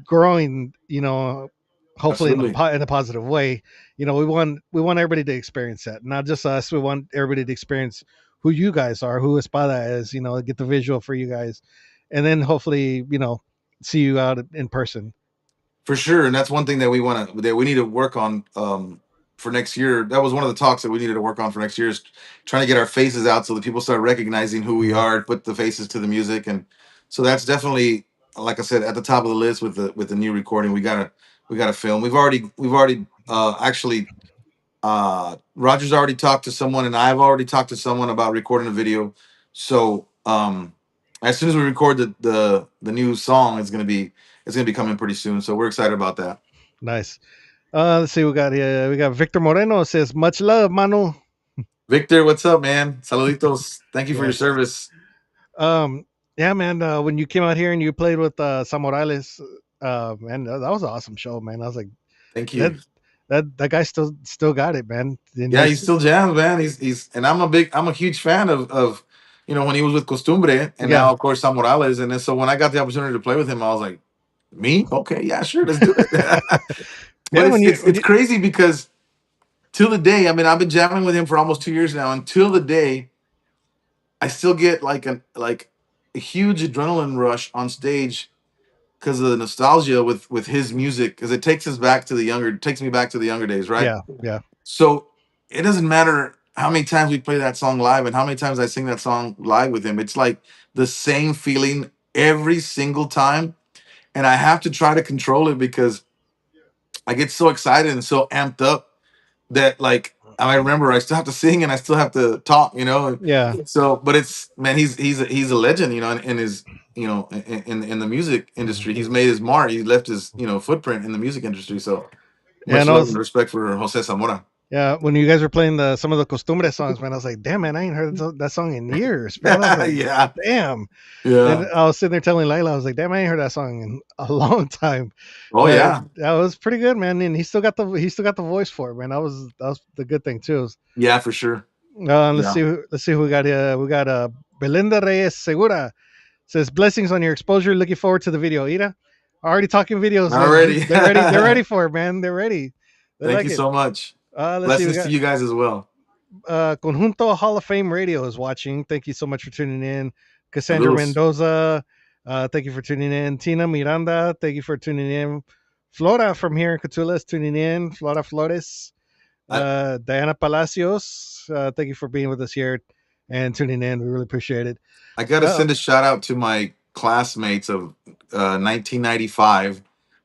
growing. Hopefully in a Absolutely. in a positive way. We want everybody to experience that, not just us. We want everybody to experience who you guys are, who Espada is. Get the visual for you guys, and then hopefully see you out in person. For sure, and that's one thing that we need to work on for next year. That was one of the talks that we needed to work on for next year, is trying to get our faces out so that people start recognizing who we Mhm. are, put the faces to the music, and so that's definitely, like I said, at the top of the list with the new recording. We gotta film. We've already actually Roger's already talked to someone, and I've already talked to someone about recording a video. So as soon as we record the new song, it's gonna be coming pretty soon. So we're excited about that. Nice. Let's see. We got Victor Moreno says much love, Manu. Victor, what's up, man? Saluditos. Thank you for your Yes. service. Um. Yeah, man. When you came out here and you played with Sam Morales, man, that was an awesome show, man. I was like, Thank that you. that guy still got it, man. And Yeah, he's still jams, man. He's and I'm a huge fan of when he was with Costumbre, and yeah, now of course Sam Morales. And then so when I got the opportunity to play with him, I was like, me? Okay, yeah, sure, let's do it. But yeah. it's it's it's crazy because till the day, I mean, I've been jamming with him for almost 2 years now. Until the day, I still get a huge adrenaline rush on stage because of the nostalgia with his music, because it takes me back to the younger days, right? Yeah, yeah, So it doesn't matter how many times we play that song live and how many times I sing that song live with him. It's like the same feeling every single time. And I have to try to control it because I get so excited and so amped up that, like, I remember I still have to sing and I still have to talk, yeah. So, but it's, man, he's a legend, in his, in the music industry. He's made his mark. He left his, footprint in the music industry. So Yeah, much no, love and respect for Jose Zamora. yeah. When you guys were playing some of the Costumbre songs, man, I was like, damn, man, I ain't heard that song in years, man. I was like, Yeah, damn. And yeah. I was sitting there telling Layla, I was like, damn, I ain't heard that song in a long time. Oh But yeah, that was pretty good, man. And he still got the voice for it, man. That was the good thing too. yeah, for sure. Let's Yeah, see. Let's see who we got here. We got Belinda Reyes Segura says blessings on your exposure. Looking forward to the video. Ida, already talking videos, man. already. They're ready. They're ready for it, man. They're ready. They Thank like you it. so much. Let's see. We Blessings to got you guys as well. Conjunto Hall of Fame Radio is watching. Thank you so much for tuning in. Cassandra Saludos. Mendoza, thank you for tuning in. Tina Miranda, thank you for tuning in. Flora from here in Cotulla is tuning in. Flora Flores. Diana Palacios, thank you for being with us here and tuning in. We really appreciate it. I got to Uh, send a shout out to my classmates of 1995,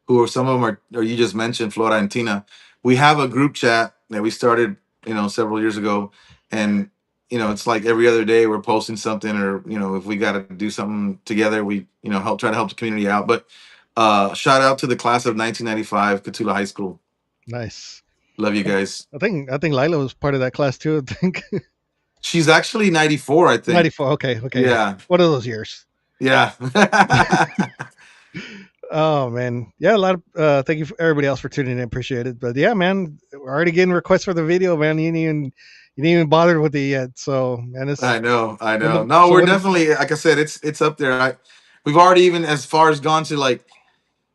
who are some of them are you just mentioned, Flora and Tina. We have a group chat that we started, several years ago, and it's like every other day we're posting something, or if we got to do something together, we try to help the community out. But shout out to the class of 1995, Cotulla High School. nice. Love you guys. I think Lila was part of that class too. I think She's actually 94, I think. 94. Okay, okay. Yeah, What are those years? yeah. Oh man, yeah. A lot of thank you for everybody else for tuning in. Appreciate it. But yeah, man, we're already getting requests for the video, man. You didn't even bother with it yet. So man, it's I know, I when know. the No, so we're when the definitely, like I said, it's up there. We've already even as far as gone to, like,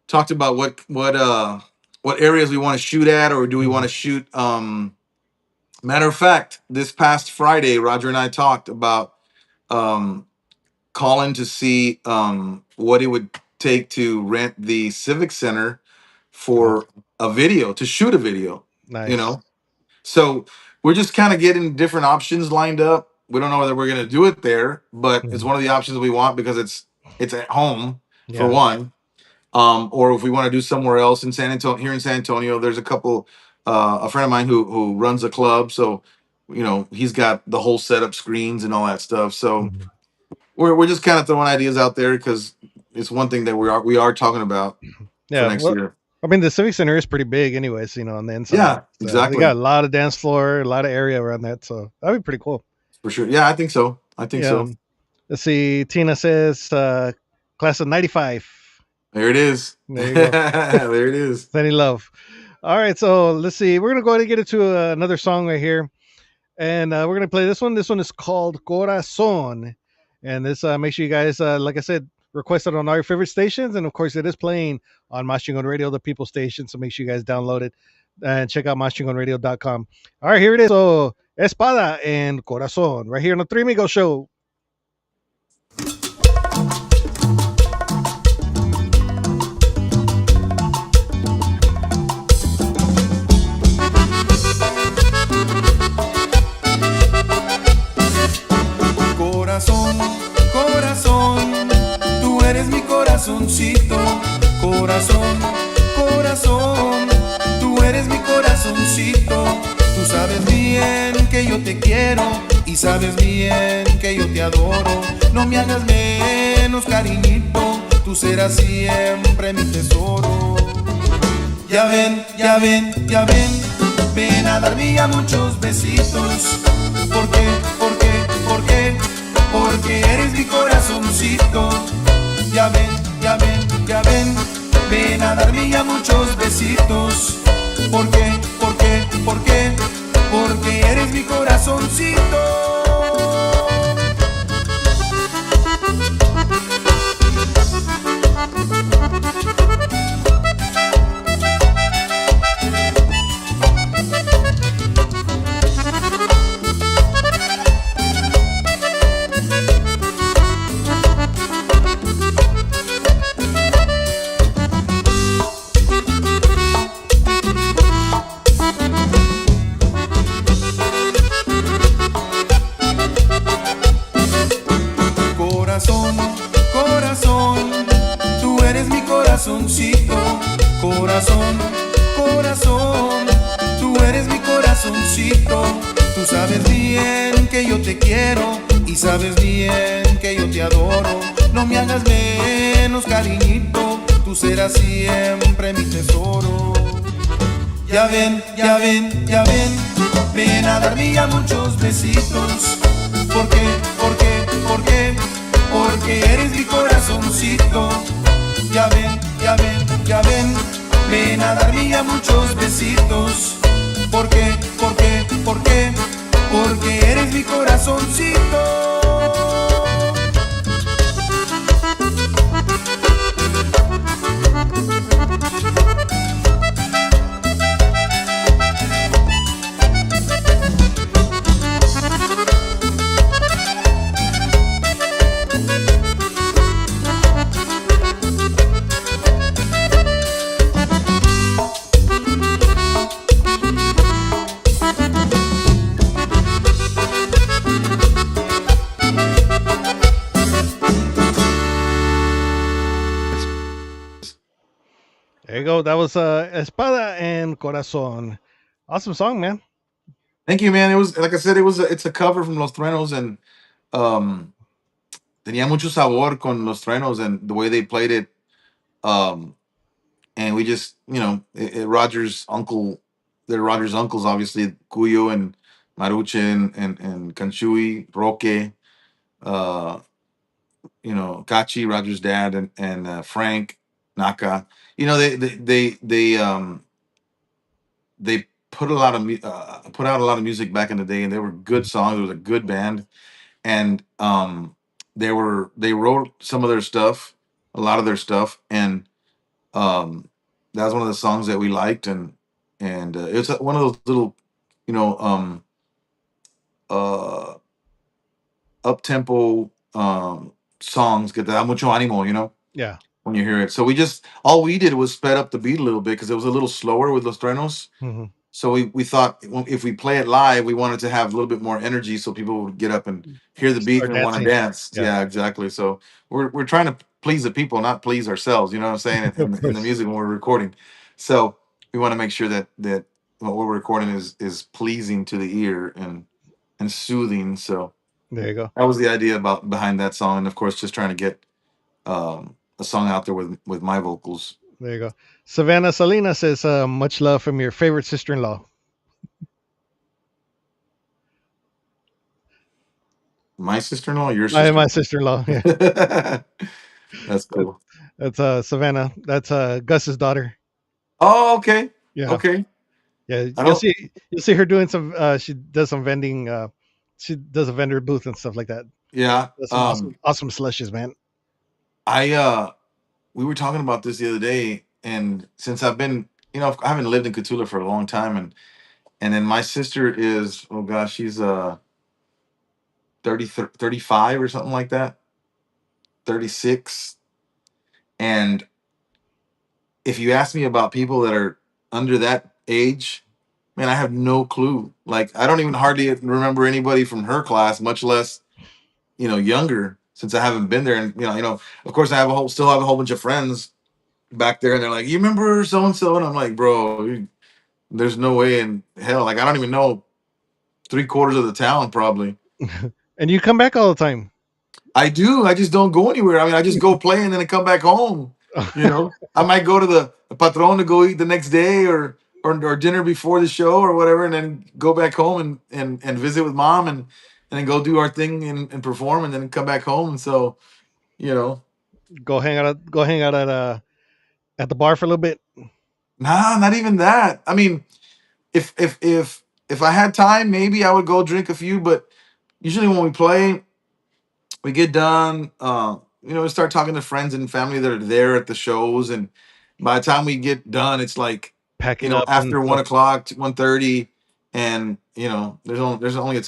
talked about what areas we want to shoot at, or do we want to shoot. Matter of fact, this past Friday, Roger and I talked about um calling to see what it would take to rent the Civic Center oh, for a video, to shoot a video, you nice. know. So we're just kind of getting different options lined up. We don't know whether we're going to do it there, but it's one of the options we want because it's at home for Yeah. one. Or if we want to do somewhere else in San Antonio, here in San Antonio, there's a couple. A friend of mine who runs a club, so he's got the whole setup, screens and all that stuff. So Mhm. we're just kind of throwing ideas out there because it's one thing that we are talking about for Yeah. next Well, year. I mean, the Civic Center is pretty big, anyways. On the inside, Yeah, so they got exactly, a lot of dance floor, a lot of area around that. So that'd be pretty cool. for sure. Yeah, I think so. I think Yeah. so. Let's see. Tina says, class of '95. There it is. There you go. There it is. Any love. All right, so let's see. We're gonna go ahead and get into another song right here, and we're gonna play this one. This one is called Corazon, and this make sure you guys, like I said, request it on all your favorite stations, and of course, it is playing on Machingon Radio, the People Station. So make sure you guys download it and check out machingonradio.com. All right, here it is. So Ezpada and Corazon, right here on the Three Amigos Show. Corazón, corazón, tú eres mi corazoncito. Corazón, corazón, tú eres mi corazoncito. Tú sabes bien que yo te quiero y sabes bien que yo te adoro. No me hagas menos, cariñito, tú serás siempre mi tesoro. Ya ven, ya ven, ya ven, ven a darme ya muchos besitos. ¿Por qué? ¿Por qué? ¿Por qué? Porque eres mi corazoncito. Ya ven, ya ven, ya ven, ven a darme ya muchos besitos. ¿Por qué? ¿Por qué? ¿Por qué? Porque eres mi corazoncito. amorcito. Tú sabes bien que yo te quiero y sabes bien que yo te adoro. No me hagas menos, cariñito, tú serás siempre mi tesoro. Ya ven, ya ven, ya ven, ven a darme ya muchos besitos. ¿Por qué? ¿Por qué? ¿Por qué? Porque eres mi corazoncito. Ya ven, ya ven, ya ven, ven a darme ya muchos besitos. ¿Por qué? ¿Por qué? ¿Por qué? Porque eres mi corazoncito. There you go. That was Espada and Corazon. Awesome song, man. Thank you, man. It was like I said, it's a cover from Los Truenos, and um, tenía mucho sabor con Los Truenos and the way they played it. Um, and we just, Roger's uncle, they're Roger's uncles, obviously, Cuyo and Maruche and Kanchui, Roque, uh, Kachi, Roger's dad, and Frank Naka. They put put out a lot of music back in the day, and they were good songs. It was a good band, and they wrote some of their stuff, a lot of their stuff, and that was one of the songs that we liked, and it's one of those little, you know, uh, up tempo songs que te da mucho ánimo, Yeah. when you hear it. So all we did was sped up the beat a little bit because it was a little slower with Los Trenos. Hmm. So we thought if we play it live, we wanted to have a little bit more energy so people would get up and hear the beat Start and want to dancing. dance. Yeah. Yeah, exactly. So we're trying to please the people, not please ourselves. You know what I'm saying? Of In the course. music when we're recording, so we want to make sure that what we're recording is pleasing to the ear and soothing. So There you go. that was the idea about behind that song, and of course, just trying to get a song out there with my vocals. There you go. Savannah Salina says, much love from your favorite sister in law. My sister-in-law, your My sister. sister in law. Yeah. That's cool. That's Savannah. That's Gus's daughter. Oh, okay. Yeah. Okay. Yeah. I don't. You'll see her doing some she does some vending she does a vendor booth and stuff like that. Yeah. That's some awesome slushes, man. I we were talking about this the other day, and since I've been, I haven't lived in Catula for a long time, and then my sister is, oh gosh, she's 35 or something like that, 36. And if you ask me about people that are under that age, man, I have no clue. Like I don't even hardly remember anybody from her class, much less younger, since I haven't been there. And of course, still have a whole bunch of friends back there, and they're like, "You remember so and so?" And I'm like, "Bro, there's no way in hell. Like I don't even know three-quarters of the town probably." And you come back all the time. I do. I just don't go anywhere. I mean, I just go play and then I come back home. I might go to the patron to go eat the next day or dinner before the show or whatever, and then go back home and visit with mom and then go do our thing and perform and then come back home. And so, you know, Go hang out at the bar for a little bit. nah, not even that. I mean, if I had time, maybe I would go drink a few, but usually when we play, we get done, we start talking to friends and family that are there at the shows, and by the time we get done, it's like, Packing up and after stuff. 1 o'clock, 1:30, and there's only a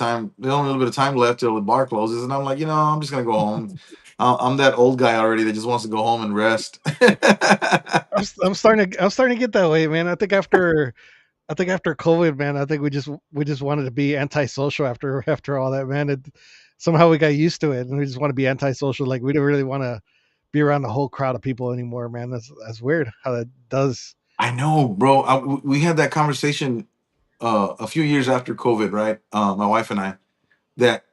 little bit of time left till the bar closes, and I'm like, I'm just gonna go home. I'm that old guy already that just wants to go home and rest. I'm starting to get that way, man. I think after COVID, man, I think we just wanted to be antisocial after all that, man. Somehow we got used to it, and we just want to be antisocial. Like we don't really want to be around a whole crowd of people anymore, man. That's weird how that does. I know, bro. We had that conversation a few years after COVID, right? My wife and I, that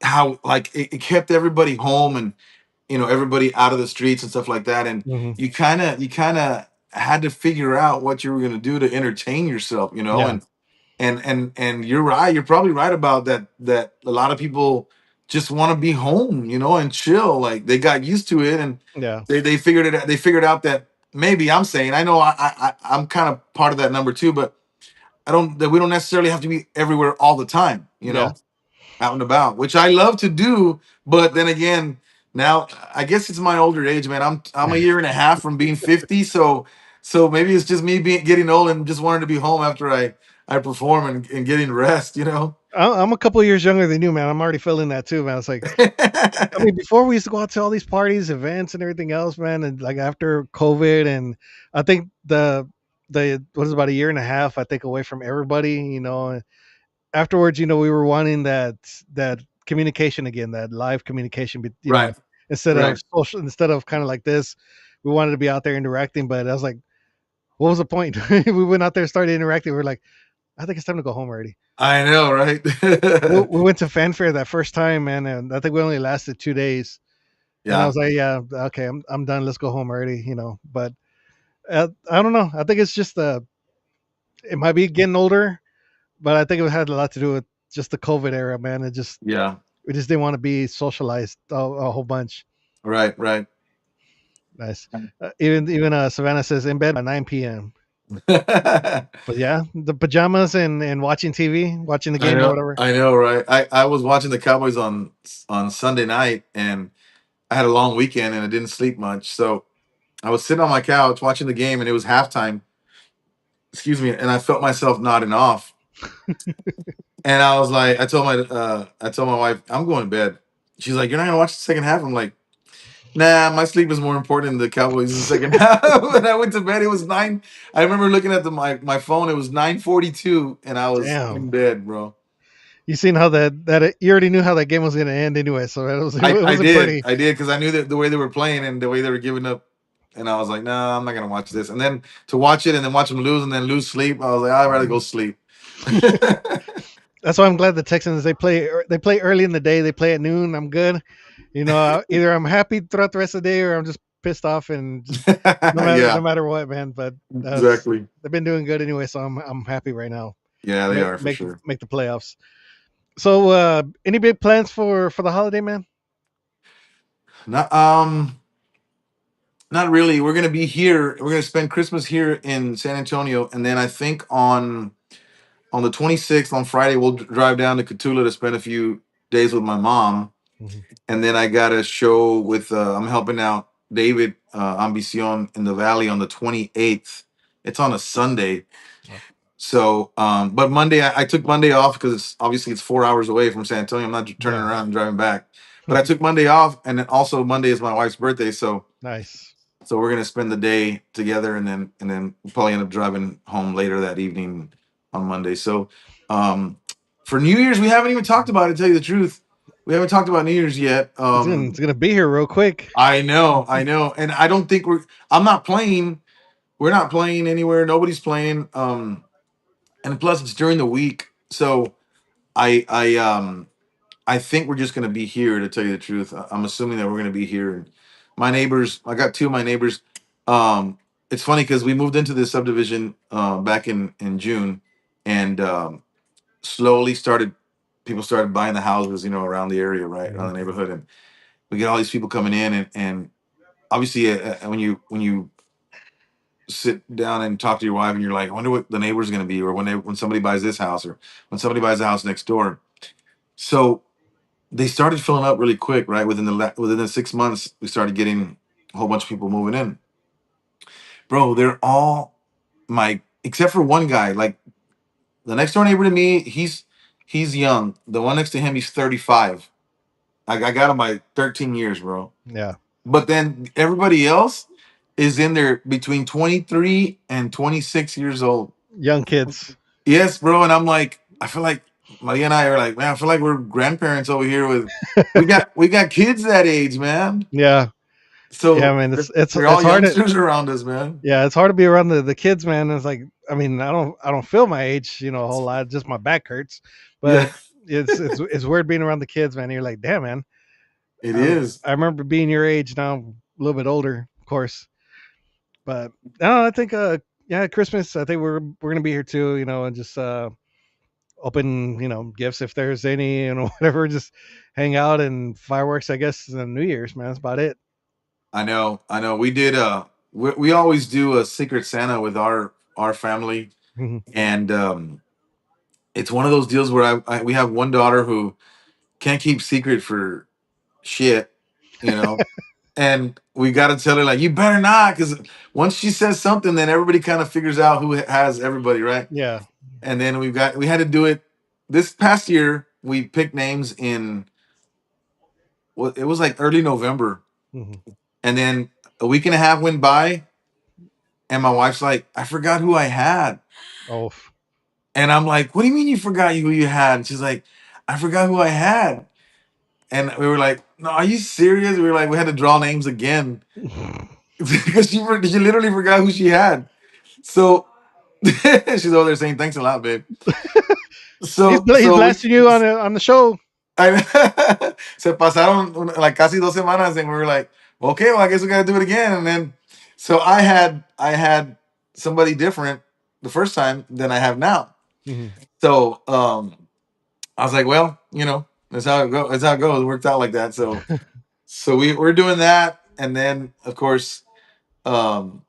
how like it kept everybody home and everybody out of the streets and stuff like that, and Hmm. you kind of had to figure out what you were going to do to entertain yourself, Yeah. and you're right. You're probably right about that. That a lot of people just want to be home, and chill. Like they got used to it, and Yeah. they figured it. They figured out that maybe I'm saying I know I'm kind of part of that number too, but I don't that we don't necessarily have to be everywhere all the time. Yeah. Out and about, which I love to do. But then again, now I guess it's my older age, man. I'm a year and a half from being 50, so maybe it's just me being getting old and just wanting to be home after I perform and getting rest. I'm a couple of years younger than you, man. I'm already feeling that too, man. It's like, I mean, before we used to go out to all these parties, events, and everything else, man. And like after COVID, and I think the what is about a year and a half, I think, away from everybody. And afterwards, we were wanting that communication again, that live communication. Right, Instead of right. social, instead of kind of like this, we wanted to be out there interacting. But I was like, what was the point? We went out there, started interacting. We are like, I think it's time to go home already. I know, right? We went to fanfare that first time, man, and I think we only lasted 2 days. And I Yeah, was like, yeah, okay, I'm done. Let's go home already. But I don't know. I think it's just it might be getting older, but I think it had a lot to do with just the COVID era, man. yeah. We just didn't want to be socialized a whole bunch. Right, right. Nice. Even Savannah says in bed by 9 p.m. I But yeah, the pajamas and watching TV, watching the game or know, whatever. I know, right? I was watching the Cowboys on Sunday night, and I had a long weekend and I didn't sleep much, so I was sitting on my couch watching the game, and it was halftime. Excuse me, and I felt myself nodding off, and I was like, I told my wife, I'm going to bed. She's like, you're not gonna watch the second half. I'm like, nah, my sleep is more important than the Cowboys in the second half. And I went to bed. It was nine. I remember looking at my phone. It was 9:42, and I was in Damn. bed, bro. You seen how you already knew how that game was going to end anyway, so it I wasn't did, pretty. I did, because I knew that the way they were playing and the way they were giving up, and I was like, nah, I'm not gonna watch this. And then to watch it and then watch them lose and then lose sleep, I was like, I'd rather go sleep. That's why I'm glad the Texans they play early in the day. They play at noon. I'm good. Either I'm happy throughout the rest of the day or I'm just pissed off and just no Yeah, matter what, man. But exactly. they've been doing good anyway, so I'm happy right now. Yeah, they Make are for make sure. make the playoffs. So, any big plans for the holiday, man? Not not really. We're gonna be here. We're gonna spend Christmas here in San Antonio, and then I think on the 26th on Friday we'll drive down to Catula to spend a few days with my mom, Mhm. and then I got a show with I'm helping out David Ambicion in the Valley on the 28th. It's on a Sunday. Oh. So, but Monday I took Monday off because obviously it's 4 hours away from San Antonio. I'm not turning Yeah. around and driving back. But I took Monday off, and then also Monday is my wife's birthday, Nice. so we're gonna spend the day together, and then we'll probably end up driving home later that evening on Monday. So, um, for New Year's, we haven't even talked about it. To tell you the truth, we haven't talked about New Year's yet. It's gonna be here real quick. I know, and I don't think I'm not playing. We're not playing anywhere. Nobody's playing. And plus it's during the week, so I think we're just gonna be here. To tell you the truth, I'm assuming that we're gonna be here. And my neighbors, I got two of my neighbors. Um, it's funny because we moved into this subdivision back in June, and slowly started people started buying the houses, around the area, right around Mhm. the neighborhood, and we get all these people coming in, and obviously when you sit down and talk to your wife, and you're like, I wonder what the neighbor's going to be, or when somebody buys this house, or when somebody buys the house next door. So they started filling up really quick, right? Within the 6 months, we started getting a whole bunch of people moving in. Bro, they're all my except for one guy. Like the next door neighbor to me, he's young. The one next to him, he's 35. I got him by 13 years, bro. Yeah. But then everybody else is in there between 23 and 26 years old. Young kids. Yes, bro. And I'm like, I feel like Maria and I are like, man, I feel like we're grandparents over here with we got kids that age, man. Yeah. Yeah, So man, they're it's all hard to youngsters around us, man. yeah, it's hard to be around the kids, man. It's like I mean, I don't feel my age, you know, a whole lot. Just my back hurts, Yeah, but it's weird being around the kids, man. You're like, damn, man. it is. I remember being your age. Now I'm a little bit older, of course, but no, I think yeah, Christmas. I think we're gonna be here too, you know, and just open, you know, gifts if there's any, you know, whatever. Just hang out and fireworks. I guess and New Year's, man. That's about it. I know. I know. We did. We always do a Secret Santa with our family, Mhm. and it's one of those deals where we have one daughter who can't keep secret for shit, you know. And we got to tell her like, you better not, because once she says something, then everybody kind of figures out who has everybody, right? Yeah. And then we had to do it this past year. We picked names in, well, it was like early November, Mhm. and then a week and a half went by, and my wife's like, I forgot who I had, Oh, and I'm like, what do you mean you forgot who you had? And she's like, I forgot who I had, and we were like, no, are you serious? We were like, we had to draw names again because she literally forgot who she had. So she's over there saying thanks a lot, babe. he's So we blasting you on the show. I, se pasaron like casi 2 semanas, and we were like, okay, well, I guess we got to do it again. And then, so I had somebody different the first time than I have now. Mhm. So I was like, well, you know, that's how it goes. That's how it goes. It worked out like that. So we're doing that, and then of course, um,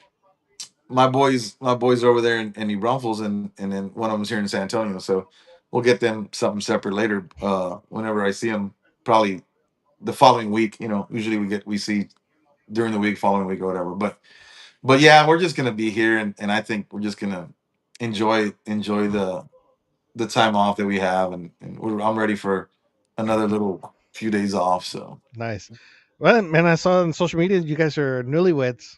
my boys are over there in New Braunfels, and then one of them's here in San Antonio. So we'll get them something separate later. Whenever I see them, probably the following week. You know, usually we see during the week, following week or whatever. But yeah, we're just gonna be here, and I think we're just gonna enjoy the time off that we have, and I'm ready for another little few days off. So Nice. Well, man, I saw on social media you guys are newlyweds.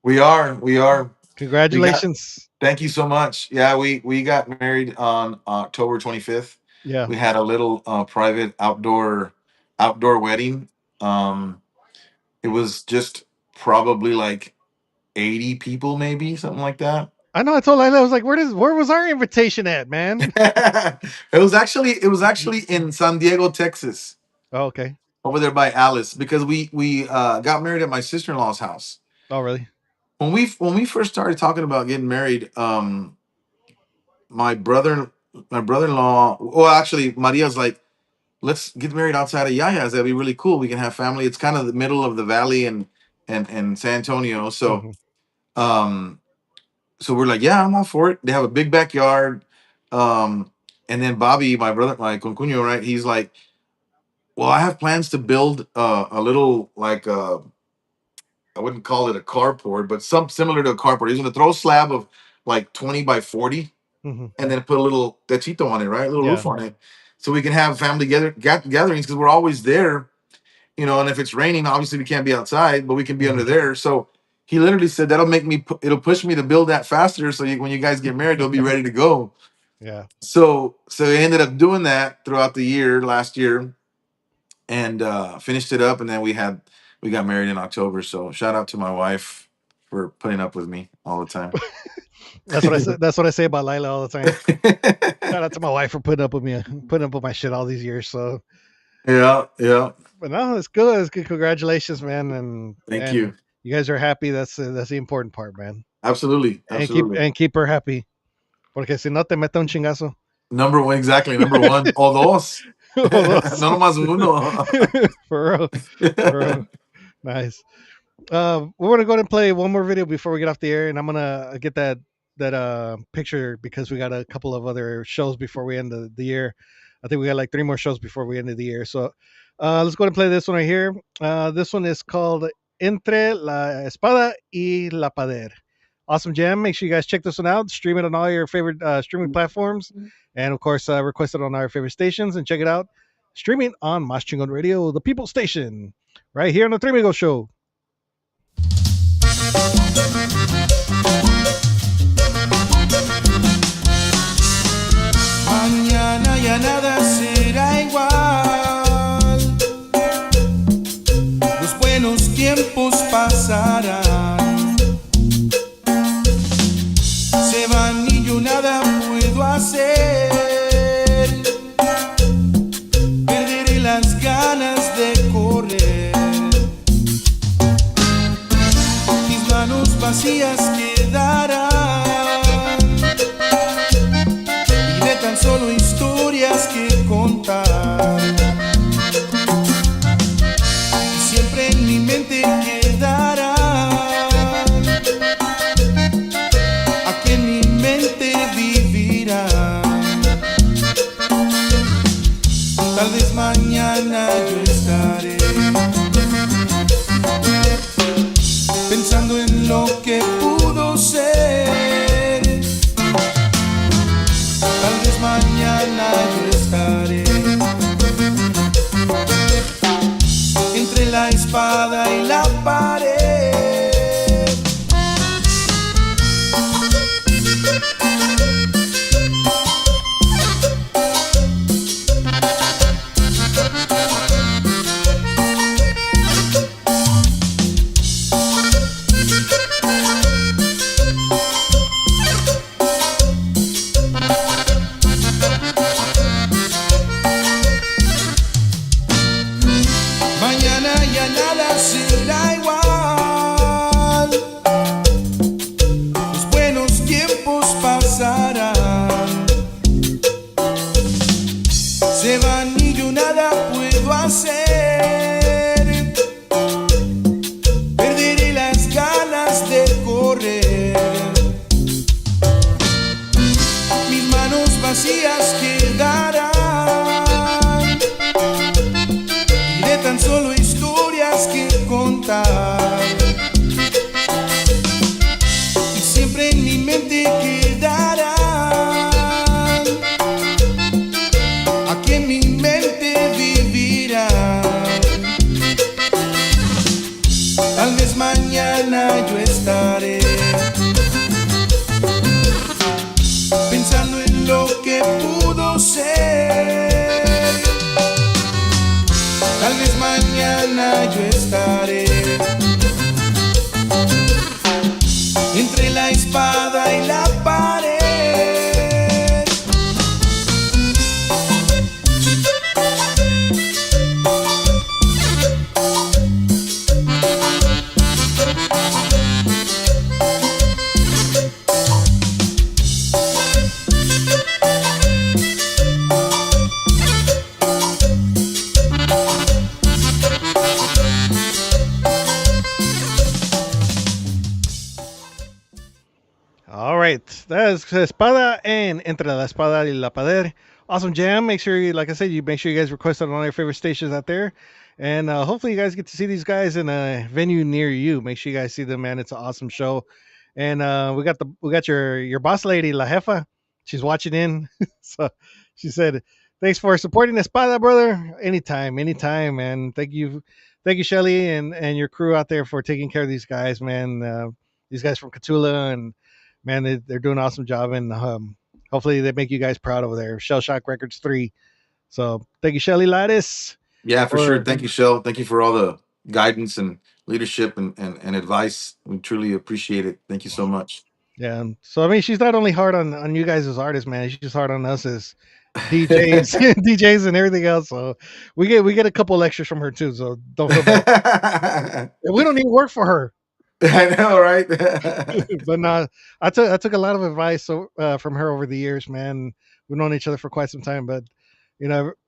we are. We got. Congratulations. Thank you so much. Yeah, we got married on October 25th. Yeah. We had a little private outdoor wedding. Um, it was just probably like 80 people, maybe something like that. I know. I told Lila, I was like, where was our invitation at, man? It was actually in San Diego, Texas, Oh, okay. over there by Alice, because we got married at my sister-in-law's house. Oh, really? When we first started talking about getting married, my brother my brother-in-law, well, actually Maria's like, let's get married outside of Yaya's. That'd be really cool. We can have family. It's kind of the middle of the valley and San Antonio. So Hmm. um so we're like, yeah, I'm all for it. They have a big backyard. And then Bobby, my brother, my concuño, right? He's like, well, I have plans to build a little, like, I wouldn't call it a carport, but some similar to a carport. He's gonna throw a slab of like 20 by 40, Hmm. and then put a little techito on it, right? A little Yeah. roof on it, so we can have family gatherings, because we're always there, you know. And if it's raining, obviously we can't be outside, but we can be under Hmm. there. So he literally said that'll make me, it'll push me to build that faster, so when you guys get married, they'll be ready to go. Yeah. So we ended up doing that throughout the year, last year, and finished it up, and then we got married in October. So shout out to my wife for putting up with me all the time. That's what I said. That's what I say about Lila all the time. Shout out to my wife for putting up with me, putting up with my shit all these years. So, Yeah, yeah. but no, it's good. It's good. Congratulations, man. Thank And you. you guys are happy. That's the important part, man. Absolutely, And keep absolutely. her happy. Porque si no te mete un chingazo. Number one, exactly. Number one, o dos. Those- No nomás uno. for real. For real. Nice. We're gonna go ahead and play one more video before we get off the air, and I'm gonna get that picture because we got a couple of other shows before we end the year. I think we got like 3 more shows before we end the year. So let's go ahead and play this one right here. This one is called Entre la Espada y la Pader. Awesome jam. Make sure you guys check this one out. Stream it on all your favorite streaming platforms, and of course, request it on our favorite stations and check it out. Streaming on Mas Chingon Radio, the People Station, right here on the Three Amigos Show. Mañana ya nada será igual. Los buenos tiempos puedo hacer. Perderé las ganas de correr. Mis manos vacías quedarán y de tan solo historias que contar. Y siempre en mi mente quedará. Aquí en mi mente vivirá. Tal vez mañana yo estaré pensando en lo que pudo ser. Tal vez mañana yo estaré entre la espada y la pared. Mañana ya nada será igual. Los buenos tiempos pasarán. Se van y yo nada puedo hacer. Perderé las ganas de correr. Mis manos vacías quedarán. Tan solo historias que contar. Y siempre en mi mente quedarán. Aquí en mi mente vivirán. Tal vez mañana yo estaré pensando en lo que pudo ser. Tal vez mañana yo estaré entre la espada y la pared. All right, that is Espada and Entre la Espada y la Pader. Awesome jam. Make sure you, like I said, you make sure you guys request it on all your favorite stations out there, and hopefully you guys get to see these guys in a venue near you. Make sure you guys see them, man. It's an awesome show, and we got your boss lady La Jefa. She's watching in, so she said, "Thanks for supporting Espada, brother. Anytime, man. Thank you, Shelly, and your crew out there for taking care of these guys, man. These guys from Catula and." Man, they're doing an awesome job, and hopefully they make you guys proud over there. Shell Shock Records 3. So thank you, Shelly Lattice. Yeah, for sure. Thank you, Shell. Thank you for all the guidance and leadership and advice. We truly appreciate it. Thank you so much. Yeah. So I mean, she's not only hard on you guys as artists, man. She's hard on us as DJs, DJs, and everything else. So we get a couple lectures from her too. So don't feel bad. And we don't even work for her. I know, right? But no, I took a lot of advice from her over the years, man. We've known each other for quite some time, but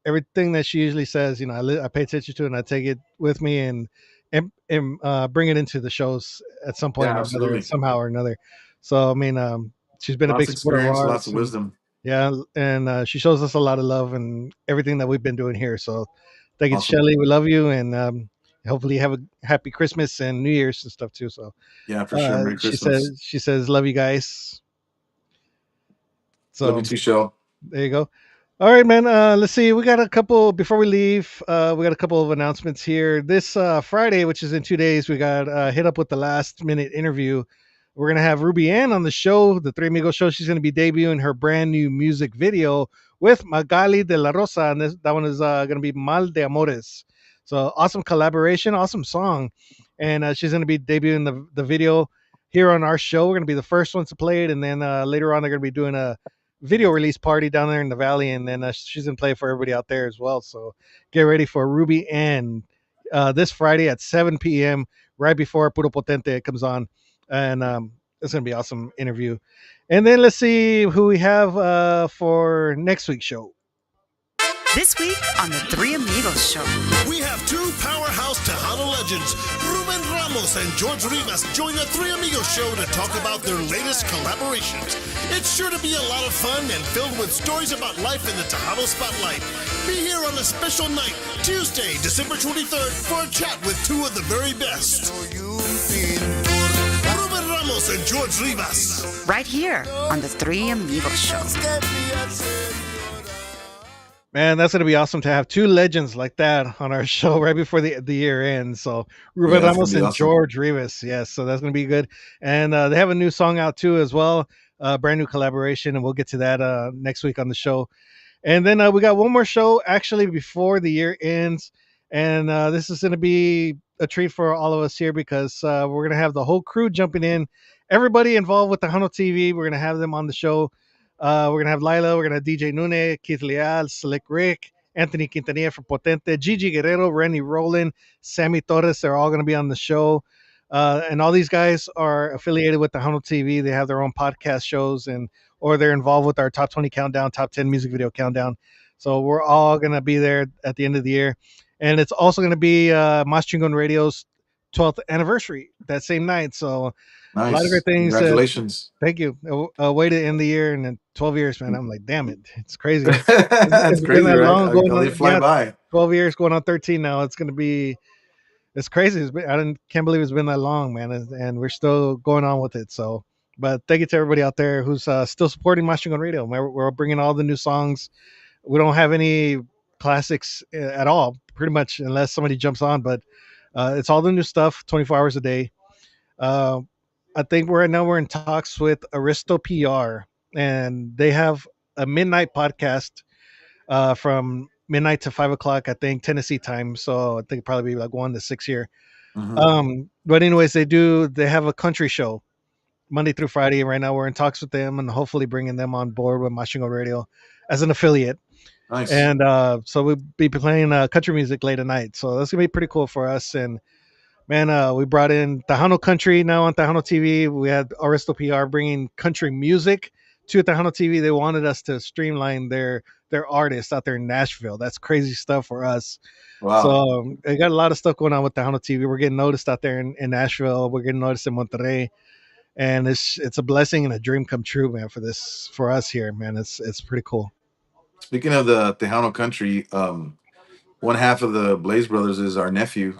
everything that she usually says, I pay attention to it and I take it with me and bring it into the shows at some point Yeah, or another, absolutely. somehow or another. So I mean, she's been a Lots big of supporter of experience, ours. lots of wisdom. Yeah, and she shows us a lot of love and everything that we've been doing here. So thank you, Awesome. Shelly. We love you, and hopefully you have a happy Christmas and New Year's and stuff too. So Yeah, for sure. Merry she Christmas. says, love you guys. So Love you too, Shell. there you go. All right, man. Let's see. We got a couple before we leave. We got a couple of announcements here. This Friday, which is in 2 days, we got hit up with the last minute interview. We're gonna have Ruby Ann on the show, the Three Amigos Show. She's gonna be debuting her brand new music video with Magali de la Rosa, and that one is gonna be Mal de Amores. So awesome collaboration, awesome song, and she's gonna be debuting the video here on our show. We're gonna be the first ones to play it, and then later on they're gonna be doing a video release party down there in the valley, and then she's gonna play for everybody out there as well. So get ready for Ruby Ann this Friday at 7 p.m. right before Puro Potente comes on, and it's gonna be awesome interview. And then let's see who we have for next week's show. This week on the Three Amigos Show, we have two powerhouse Tejano legends, Ruben Ramos and George Rivas, join the Three Amigos Show to talk about their latest collaborations. It's sure to be a lot of fun and filled with stories about life in the Tejano spotlight. Be here on a special night, Tuesday, December 23rd, for a chat with two of the very best. Ruben Ramos and George Rivas. right here on the Three Amigos Show. Man, that's gonna be awesome to have two legends like that on our show right before the year ends. So Ruben Ramos and awesome. George Rivas, yes. So that's gonna be good. And they have a new song out too as well, brand new collaboration, and we'll get to that next week on the show. And then we got one more show actually before the year ends, and this is gonna be a treat for all of us here because we're gonna have the whole crew jumping in, everybody involved with the Tejano TV. We're gonna have them on the show. We're gonna have Lila, we're gonna have DJ Nune, Keith Leal, Slick Rick, Anthony Quintanilla from Potente, Gigi Guerrero, Rennie Rowland, Sammy Torres. They're all gonna be on the show. And all these guys are affiliated with the Tejano TV. They have their own podcast shows or they're involved with our top 20 countdown, top 10 music video countdown. So we're all gonna be there at the end of the year. And it's also gonna be Mas Chingon Radio's 12th anniversary that same night. So Nice. a lot of great things. Congratulations. Thank you. Way to end the year and then 12 years, man. I'm like, damn it. It's crazy. That's been crazy, that right? long going They on- fly yeah. by. 12 years going on 13 now. It's crazy. Can't believe it's been that long, man. And we're still going on with it. So, but thank you to everybody out there who's still supporting Mas Chingon Radio. We're bringing all the new songs. We don't have any classics at all, pretty much, unless somebody jumps on. But it's all the new stuff, 24 hours a day. I think we're in talks with Aristo PR, and they have a midnight podcast from midnight to 5 o'clock, I think, Tennessee time. So I think it'd probably be like 1 to 6 here. But anyways, they have a country show Monday through Friday. Right now we're in talks with them and hopefully bringing them on board with Mas Chingon Radio as an affiliate. Nice. And so we'll be playing country music late at night. So that's gonna be pretty cool for us. And man, we brought in Tejano Country now on Tejano TV. We had Aristo PR bringing country music to Tejano TV. They wanted us to streamline their artists out there in Nashville. That's crazy stuff for us. Wow. So they got a lot of stuff going on with Tejano TV. We're getting noticed out there in Nashville. We're getting noticed in Monterrey. And it's a blessing and a dream come true, man, for us here, man. It's pretty cool. Speaking of the Tejano country, one half of the Blaze Brothers is our nephew.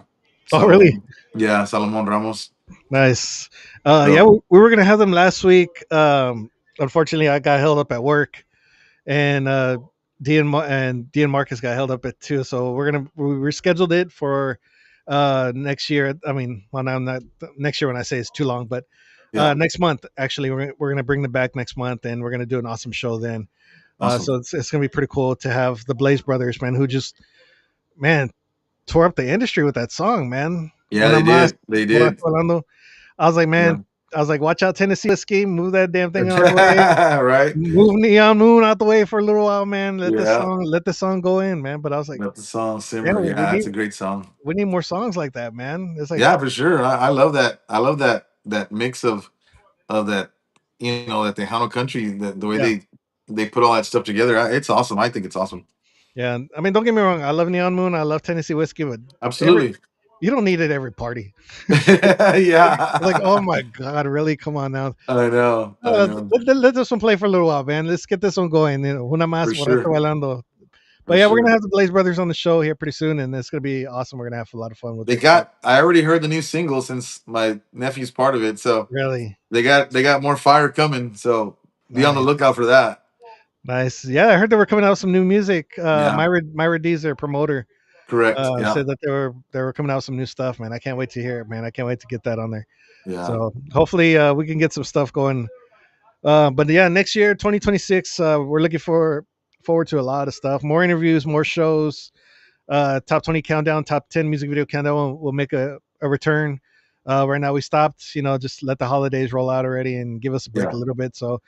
Oh, really? Yeah, Salomon Ramos. Nice. Yeah, we were gonna have them last week. Unfortunately, I got held up at work, and Dean Marcus got held up at too. So we rescheduled it for next year. I mean, well, now not next year when I say it's too long, but next month actually we're gonna bring them back next month, and we're gonna do an awesome show then. Awesome. So it's gonna be pretty cool to have the Blaze Brothers, man, who just tore up the industry with that song, man. Yeah, they did. I was like, man, I was like, watch out, Tennessee Whiskey, move that damn thing out of the way. Right. Move Neon Moon out the way for a little while, man. Let the song go in, man. But I was like, let the song simmer. Yeah, it's a great song. We need more songs like that, man. It's like, yeah, for sure. I love that. I love that mix of that, that Tejano country, the way they put all that stuff together. It's awesome. I think it's awesome. Yeah, I mean, don't get me wrong. I love Neon Moon. I love Tennessee Whiskey, but absolutely, you don't need it every party. Yeah, like, oh my god, really? Come on now. I know. Let this one play for a little while, man. Let's get this one going. Una más bailando. But yeah, we're gonna have the Blaze Brothers on the show here pretty soon, and it's gonna be awesome. We're gonna have a lot of fun with it. I already heard the new single since my nephew's part of it, so really they got more fire coming. So be on the lookout for that. Nice. Yeah, I heard they were coming out with some new music. Myra D's their promoter. Correct. Said that they were coming out with some new stuff, man. I can't wait to hear it, man. I can't wait to get that on there. Yeah. So hopefully we can get some stuff going. But yeah, next year, 2026, we're looking forward to a lot of stuff. More interviews, more shows. Top 20 countdown, top 10 music video countdown will make a return. Right now we stopped, just let the holidays roll out already and give us a break a little bit. So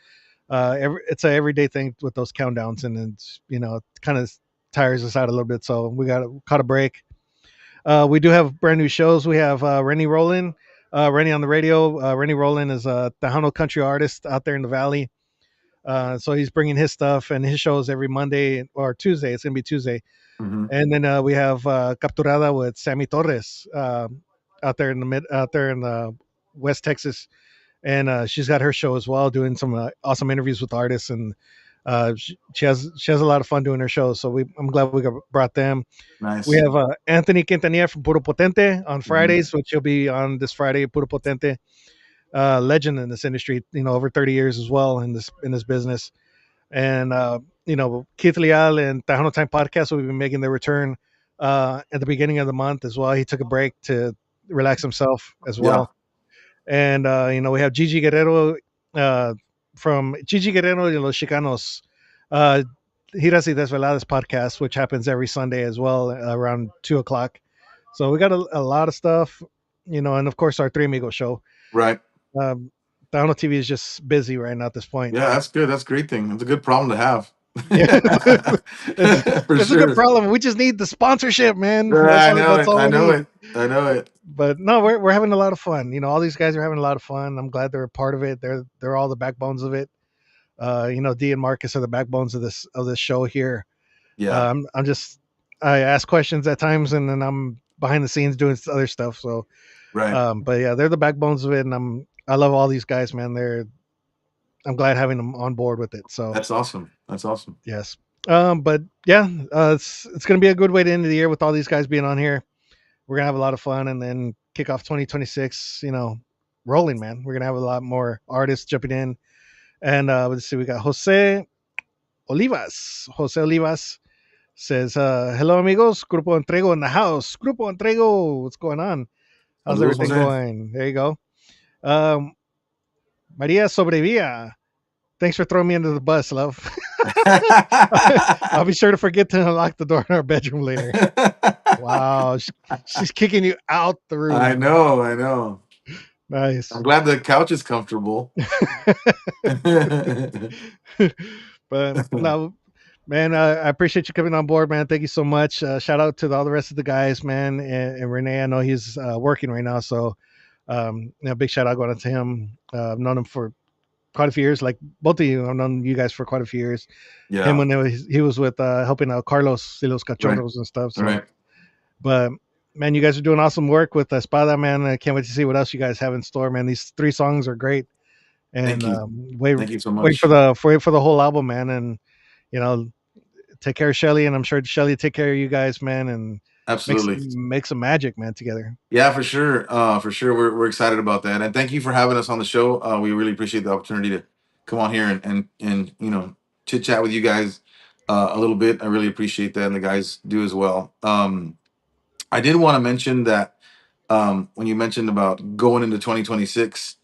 it's a everyday thing with those countdowns, and it's it kind of tires us out a little bit. So we got caught a break. We do have brand new shows. We have Rennie Roland, Rennie on the radio. Rennie Roland is a Tejano country artist out there in the valley. So he's bringing his stuff and his shows every Monday or Tuesday. It's gonna be Tuesday. Hmm. And then we have Capturada with Sammy Torres out there in West Texas, and she's got her show as well, doing some awesome interviews with artists, and she has a lot of fun doing her shows. So I'm glad we brought them. We Nice. have Anthony Quintanilla from Puro Potente on Hmm. Fridays, which he'll be on this Friday. Puro Potente, legend in this industry, over 30 years as well in this business. And Keith Leal and Tejano Time Podcast will be making their return at the beginning of the month as well. He took a break to relax himself as Yeah. well. And we have Gigi Guerrero from Gigi Guerrero y Los Chicanos, uh, Giras y Desveladas podcast, which happens every Sunday as well around 2 o'clock. So we got a lot of stuff, and of course our Three Amigos show. Right. Um, Tejano TV is just busy right now at this point. Yeah, that's good. That's a great thing. It's a good problem to have. Yeah, it's For it's a good sure. problem. We just need the sponsorship, man. Yeah, I know That's it. all I we know need. it. I know it. But no, we're having a lot of fun. All these guys are having a lot of fun. I'm glad they're a part of it. They're all the backbones of it. D and Marcus are the backbones of this show here. Yeah. I ask questions at times, and then I'm behind the scenes doing other stuff. So, Right. but yeah, they're the backbones of it, and I love all these guys, man. I'm glad having them on board with it. So That's awesome. That's awesome. yes. But yeah, it's gonna be a good way to end the year with all these guys being on here. We're gonna have a lot of fun, and then kick off 2026. Rolling, man. We're gonna have a lot more artists jumping in, and let's see. We got Jose Olivas. Jose Olivas says, "Hello, amigos. Grupo Entrego in the house. Grupo Entrego. What's going on? How's Saludos, everything Jose. going? There you go. Um, Maria Sobrevilla. Thanks for throwing me under the bus, love. I'll be sure to forget to unlock the door in our bedroom later. Wow, she's kicking you out the room. I know. I know. Nice. I'm glad the couch is comfortable. But no, man, I appreciate you coming on board, man. Thank you so much. Shout out to all the rest of the guys, man, and Renee. I know he's working right now, so big shout out going out to him. I've known him for quite a few years, like both of you. I've known you guys for quite a few years. Him Yeah. when he was with helping out Carlos y los Right. Cachorros and stuff. So, Right. but man, you guys are doing awesome work with Ezpada, man. I can't wait to see what else you guys have in store, man. These 3 songs are great, and Thank you. wait, Thank you so wait much. for the whole album, man. And you know, take care of Shelly, and I'm sure Shelly take care of you guys, man, and Absolutely. make some magic, man, together. Yeah, for sure. For sure. We're excited about that. And thank you for having us on the show. We really appreciate the opportunity to come on here and chit chat with you guys a little bit. I really appreciate that, and the guys do as well. I did want to mention that when you mentioned about going into 2026,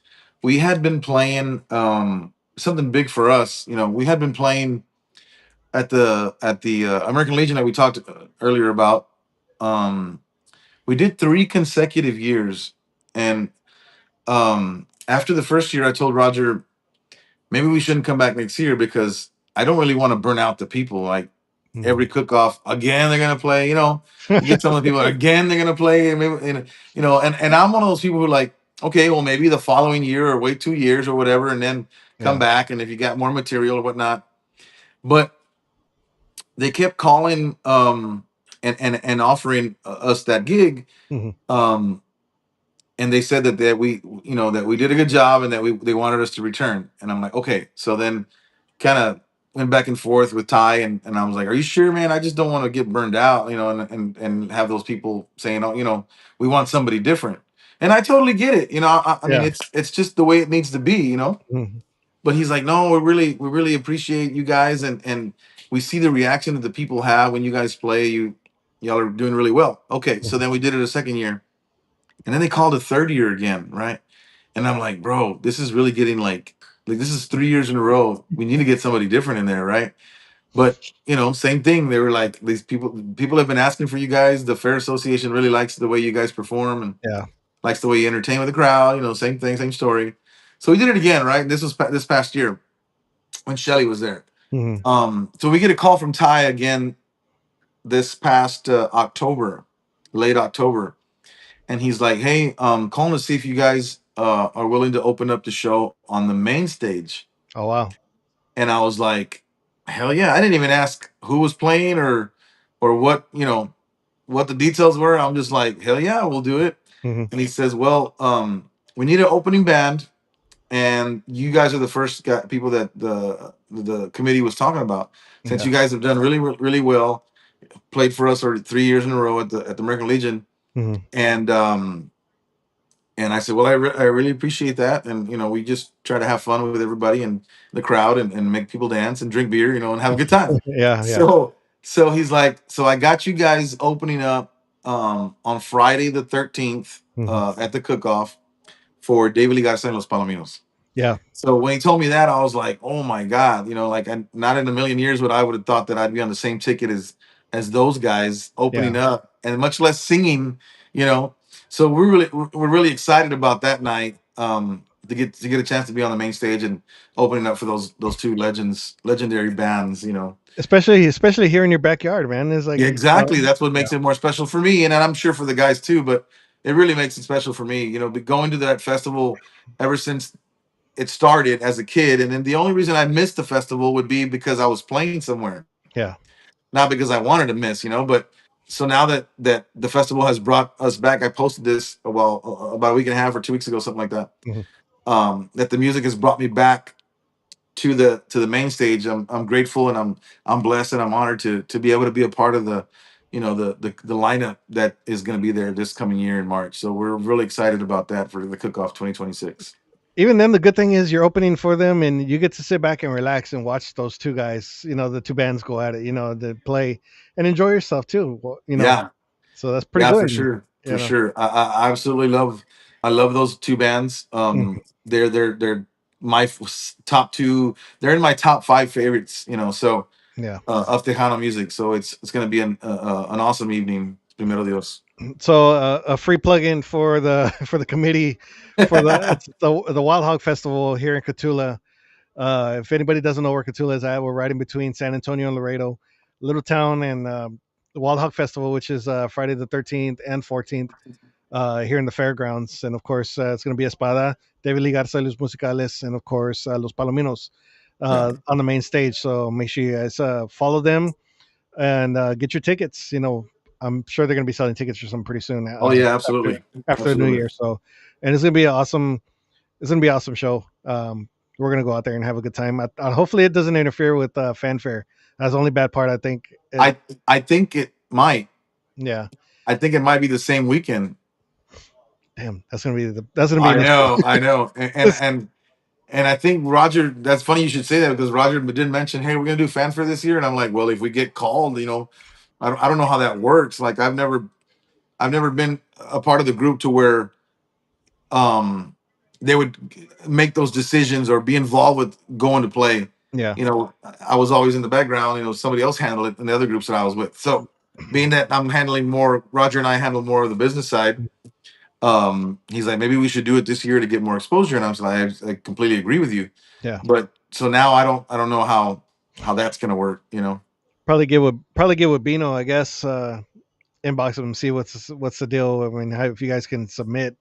we had been playing something big for us. We had been playing at the American Legion that we talked earlier about. Um, we did 3 consecutive years, and after the first year, I told Roger maybe we shouldn't come back next year because I don't really want to burn out the people. Like every cook off again, they're gonna play. You get some of the people again, they're gonna play, and maybe and I'm one of those people who like, okay, well maybe the following year or wait 2 years or whatever, and then come Yeah. back, and if you got more material or whatnot. But they kept calling and offering us that gig. Mhm. Um, and they said that we did a good job and that they wanted us to return, and I'm like, okay. So then kind of went back and forth with Ty, and I was like, are you sure, man? I just don't want to get burned out, and have those people saying, oh, we want somebody different. And I totally get it. I mean, Yeah. it's just the way it needs to be. Mhm. But he's like, no, we really appreciate you guys, and we see the reaction that the people have when you guys play. Y'all are doing really well. Okay, so then we did it a second year, and then they called a third year again, right? And I'm like, bro, this is really getting like this is 3 years in a row. We need to get somebody different in there, right? But same thing. They were like, these people have been asking for you guys. The Fair Association really likes the way you guys perform and Yeah. likes the way you entertain with the crowd. Same thing, same story. So we did it again, right? This was this past year, when Shelly was there. Mhm. So we get a call from Ty again this past October, late October, and he's like, "Hey, calling to see if you guys are willing to open up the show on the main stage." Oh wow. And I was like, "Hell yeah!" I didn't even ask who was playing or what what the details were. I'm just like, "Hell yeah, we'll do it." Mhm. And he says, "Well, we need an opening band, and you guys are the first people that the committee was talking about. Since Yeah. you guys have done really well, played for us already 3 years in a row at the American Legion, Mhm. and I said, well, I really appreciate that, and we just try to have fun with everybody and the crowd and make people dance and drink beer, and have a good time. Yeah. Yeah. So he's like, so I got you guys opening up on Friday the 13th Mhm. at the cook-off for David Lee Garza and Los Palominos. Yeah. So when he told me that, I was like, "Oh my god!" Like, not in a million years would I would have thought that I'd be on the same ticket as those guys opening Yeah. up, and much less singing. You know, so we're really excited about that night. To get a chance to be on the main stage and opening up for those two legendary bands. Especially here in your backyard, man. It's like Yeah, exactly. That's what yeah. makes it more special for me, and I'm sure for the guys too. But it really makes it special for me. Going to that festival ever since it started as a kid, and then the only reason I missed the festival would be because I was playing somewhere, Yeah. not because I wanted to miss. But so now that the festival has brought us back, I posted this about a week and a half or 2 weeks ago, something like that. Mhm. That the music has brought me back to the main stage. I'm grateful, and I'm blessed, and I'm honored to be able to be a part of the lineup that is going to be there this coming year in March. So we're really excited about that for the Cook-Off 2026. Even then, the good thing is you're opening for them, and you get to sit back and relax and watch those two guys. The two bands go at it. To play and enjoy yourself too. Yeah. So that's pretty Yeah, for good. sure, You for know. sure. I absolutely I love those two bands. Mhm. They're my top two. They're in my top five favorites. So Yeah. of Tejano music. So it's going to be an awesome evening. Primero Dios. So a free plug-in for the for the committee for it's the Wild Hog Festival here in Catula. If anybody doesn't know where Catula is at, we're right in between San Antonio and Laredo, little town, and the Wild Hog Festival, which is Friday the 13th and 14th here in the fairgrounds. And of course, it's going to be Ezpada, David Lee Garza, Los Musicales, and of course, Los Palominos Yeah. on the main stage. So make sure you guys follow them and get your tickets. I'm sure they're going to be selling tickets for some pretty soon Oh yeah, absolutely, after the new absolutely. year. So, and it's going to be awesome. It's going to be an awesome show. We're going to go out there and have a good time. Hopefully, it doesn't interfere with fanfare. That's the only bad part. I think. I think it might. Yeah. I think it might be the same weekend. Damn, that's gonna be I know, and I think Roger. That's funny you should say that because Roger did mention, "Hey, we're gonna do fanfare this year," and I'm like, "Well, if we get called, I don't know how that works. Like, I've never been a part of the group to where um they would make those decisions or be involved with going to play. yeah. I was always in the background. Somebody else handled it in the other groups that I was with. So, being that I'm handling more, Roger and I handle more of the business side. He's like, maybe we should do it this year to get more exposure, and I was like, I completely agree with you. Yeah. But so now I don't know how that's gonna work. Probably get with Bino, I guess. Inbox them, see what's the deal. I mean, if you guys can submit.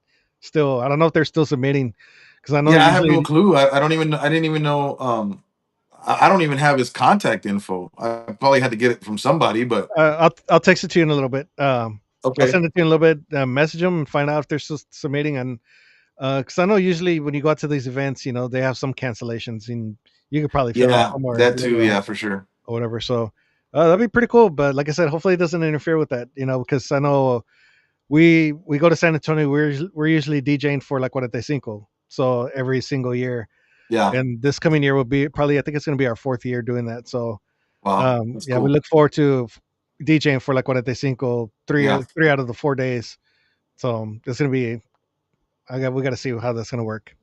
Still, I don't know if they're still submitting because I know Yeah, I have no usually. clue. I don't even I didn't even know. I don't even have his contact info. I probably had to get it from somebody, but I'll text it to you in a little bit. I'll okay. send it to you in a little bit. Message them and find out if they're still submitting. And because I know usually when you go out to these events, they have some cancellations, and you could probably fill out Yeah, somewhere that too. later on Yeah, for sure. or whatever. So that'd be pretty cool. But like I said, hopefully it doesn't interfere with that. Because I know we go to San Antonio. We're usually DJing for like Cuarenta y Cinco, so every single year. Yeah. And this coming year will be probably, I think it's going to be our fourth year doing that. So Wow, that's yeah, we cool. look forward to DJing for like Cuarenta y Cinco, Yeah, three out of the 4 days. So it's going to be, we got to see how that's going to work.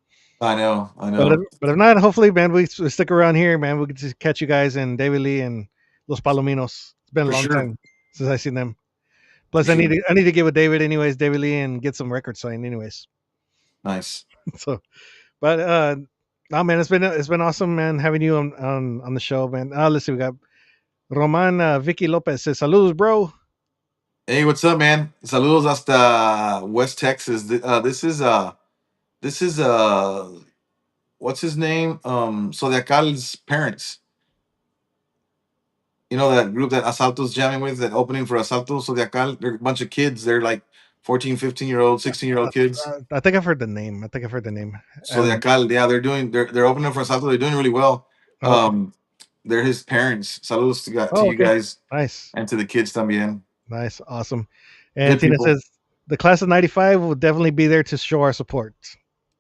I know. I But if, know. but if not, hopefully, man, we stick around here, man. We can just catch you guys and David Lee and Los Palominos. It's been a For long sure. time since I seen them. For Plus, sure. I need to get with David anyways, David Lee, and get some records signed anyways. Nice. So, but Oh man, it's been awesome, man, having you on the show, man. Let's see, we got Roman Vicky Lopez says, "Saludos, bro." Hey, what's up, man? Saludos hasta West Texas. This is what's his name? Zodiacal's parents. You know that group that Asalto's jamming with, that opening for Asalto Zodiacal? They're a bunch of kids. They're like 14, 15-year-old, 16-year-old kids. I think I've heard the name. I think I've heard the name. And Zodiacal, yeah, they're opening for Asalto. They're doing really well. okay. They're his parents. Saludos to Oh, you okay. guys Nice, and to the kids también. nice, awesome. And Good Tina people. says the class of '95 will definitely be there to show our support.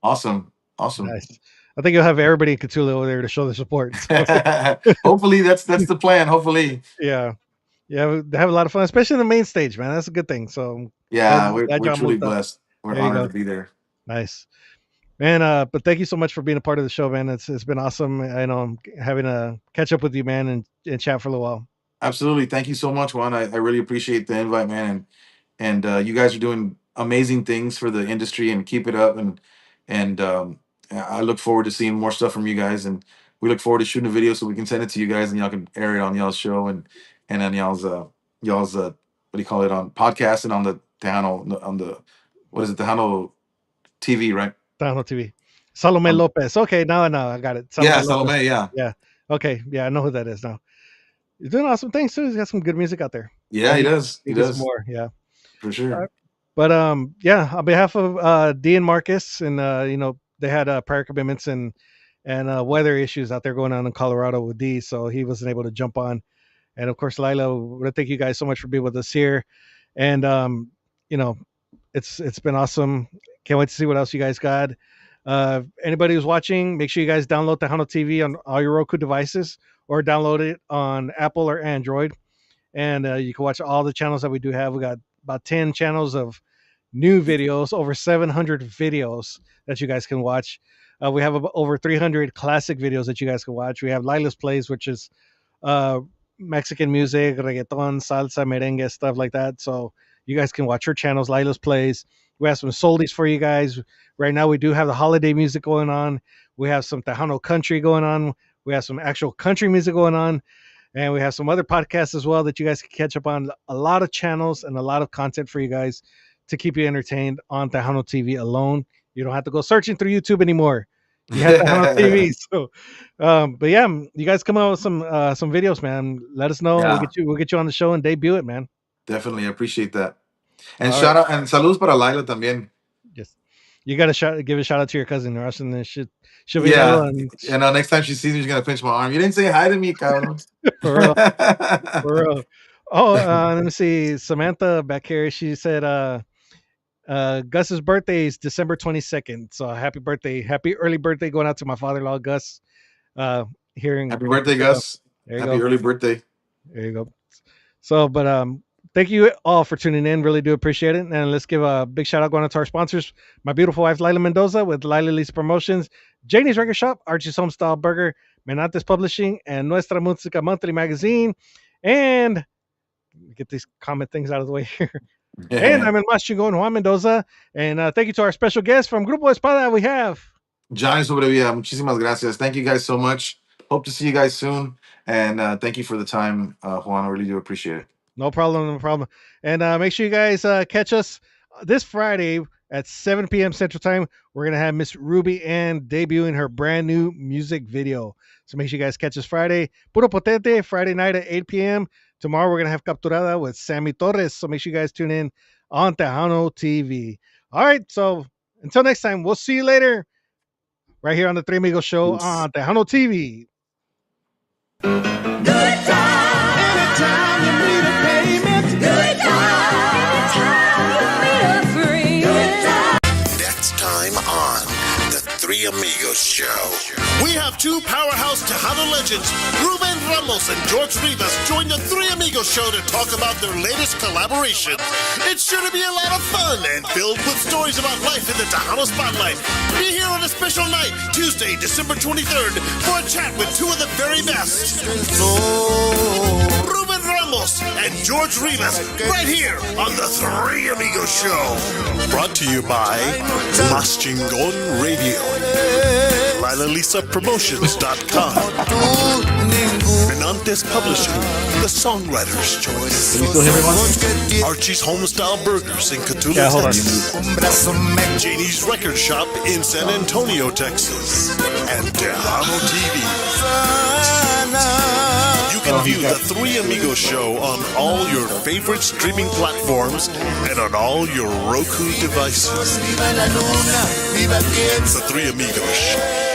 Awesome. Awesome. Nice. I think you'll have everybody in Catula over there to show their support. So, Hopefully that's the plan. Hopefully. yeah, yeah, they have a lot of fun, especially in the main stage, man. That's a good thing. So I'm Yeah, glad we're y'all truly moved up. blessed. We're There you honored go. to be there. Nice. Man, but thank you so much for being a part of the show, man. It's been awesome. I know I'm having a catch up with you, man, and chat for a little while. Absolutely. Thank you so much, Juan. I really appreciate the invite, man. And you guys are doing amazing things for the industry, and keep it up. And I look forward to seeing more stuff from you guys. And we look forward to shooting a video so we can send it to you guys, and y'all can air it on y'all's show and on y'all's what do you call it, on podcast, and on the Tejano, on the, what is it, Tejano TV, right? Tano TV. Salome Lopez. Okay, now I know. I got it. Salome Yeah, Lopez. Salome, yeah. Yeah. Okay. Yeah, I know who that is now. He's doing awesome things too. He's got some good music out there. Yeah, he does. He He gets some does. more. Yeah. For sure. But yeah, on behalf of Dee and Marcus, and they had prior commitments and weather issues out there going on in Colorado with Dee, so he wasn't able to jump on. And of course, Lila, we want to thank you guys so much for being with us here. And you know, it's been awesome. Can't wait to see what else you guys got. Anybody who's watching, make sure you guys download Tejano TV on all your Roku devices, or download it on Apple or Android. And you can watch all the channels that we do have. We got about 10 channels of new videos, over 700 videos that you guys can watch. We have over 300 classic videos that you guys can watch. We have Lila's Plays, which is Mexican music, reggaeton, salsa, merengue, stuff like that. So you guys can watch her channels, Lila's Plays. We have some soldies for you guys. Right now, we do have the holiday music going on. We have some Tejano country going on. We have some actual country music going on. And we have some other podcasts as well that you guys can catch up on. A lot of channels and a lot of content for you guys to keep you entertained on Tejano TV alone. You don't have to go searching through YouTube anymore. You have Tejano TV. So, but yeah, you guys come out with some videos, man. Let us know. Yeah. We'll get you on the show and debut it, man. Definitely. I appreciate that. And All shout out, and saludos para Laila también. Yes. You got to give a shout out to your cousin, Rush, and she'll be Yeah. and And next time she sees me, she's going to pinch my arm. You didn't say hi to me, cabrón. for real. For real. Oh, let me see. Samantha back here, she said Gus's birthday is December 22nd. So happy birthday. Happy early birthday going out to my father-in-law, Gus. Here in Happy birthday, Gus. There you Happy go. early birthday. There you go. So, but thank you all for tuning in. Really do appreciate it. And let's give a big shout out going out to our sponsors. My beautiful wife, Lila Mendoza, with Lila Lisa Promotions, Janie's Record Shop, Archie's Homestyle Burger, Menates Publishing, and Nuestra Música Monthly Magazine. And get these comment things out of the way here. And I'm in Mas Chingon, Juan Mendoza. And thank you to our special guest from Grupo Ezpada. We have Johnny Sobrevilla. Muchísimas gracias. Thank you guys so much. Hope to see you guys soon. And thank you for the time, Juan. I really do appreciate it. No problem, no problem. And make sure you guys catch us this Friday at 7 p.m. Central Time. We're going to have Miss Ruby Ann debuting her brand new music video. So make sure you guys catch us Friday. Puro Potente, Friday night at 8 p.m. Tomorrow we're going to have Capturada with Sammy Torres. So make sure you guys tune in on Tejano TV. All right, so until next time, we'll see you later right here on the Three Amigos Show on Tejano TV. Next time on The Three Amigos Show. We have two powerhouse Tejano legends, Ruben Ramos and George Rivas, join The Three Amigos Show to talk about their latest collaboration. It's sure to be a lot of fun and filled with stories about life in the Tejano spotlight. Be here on a special night, Tuesday, December 23rd, for a chat with two of the very best. Ruben Ramos and and George Rivas right here on the Three Amigos Show. Brought to you by Mas Chingon Radio, LilaLisaPromotions.com, Benantes Publishing, The Songwriter's Choice, Can you still hear me, Mark? Archie's Homestyle Burgers in Cotulla, Yeah, hold on. Texas, Janie's Record Shop in San Antonio, Texas, and Tejano TV. You can view the Three Amigos Show on all your favorite streaming platforms and on all your Roku devices. The Three Amigos Show.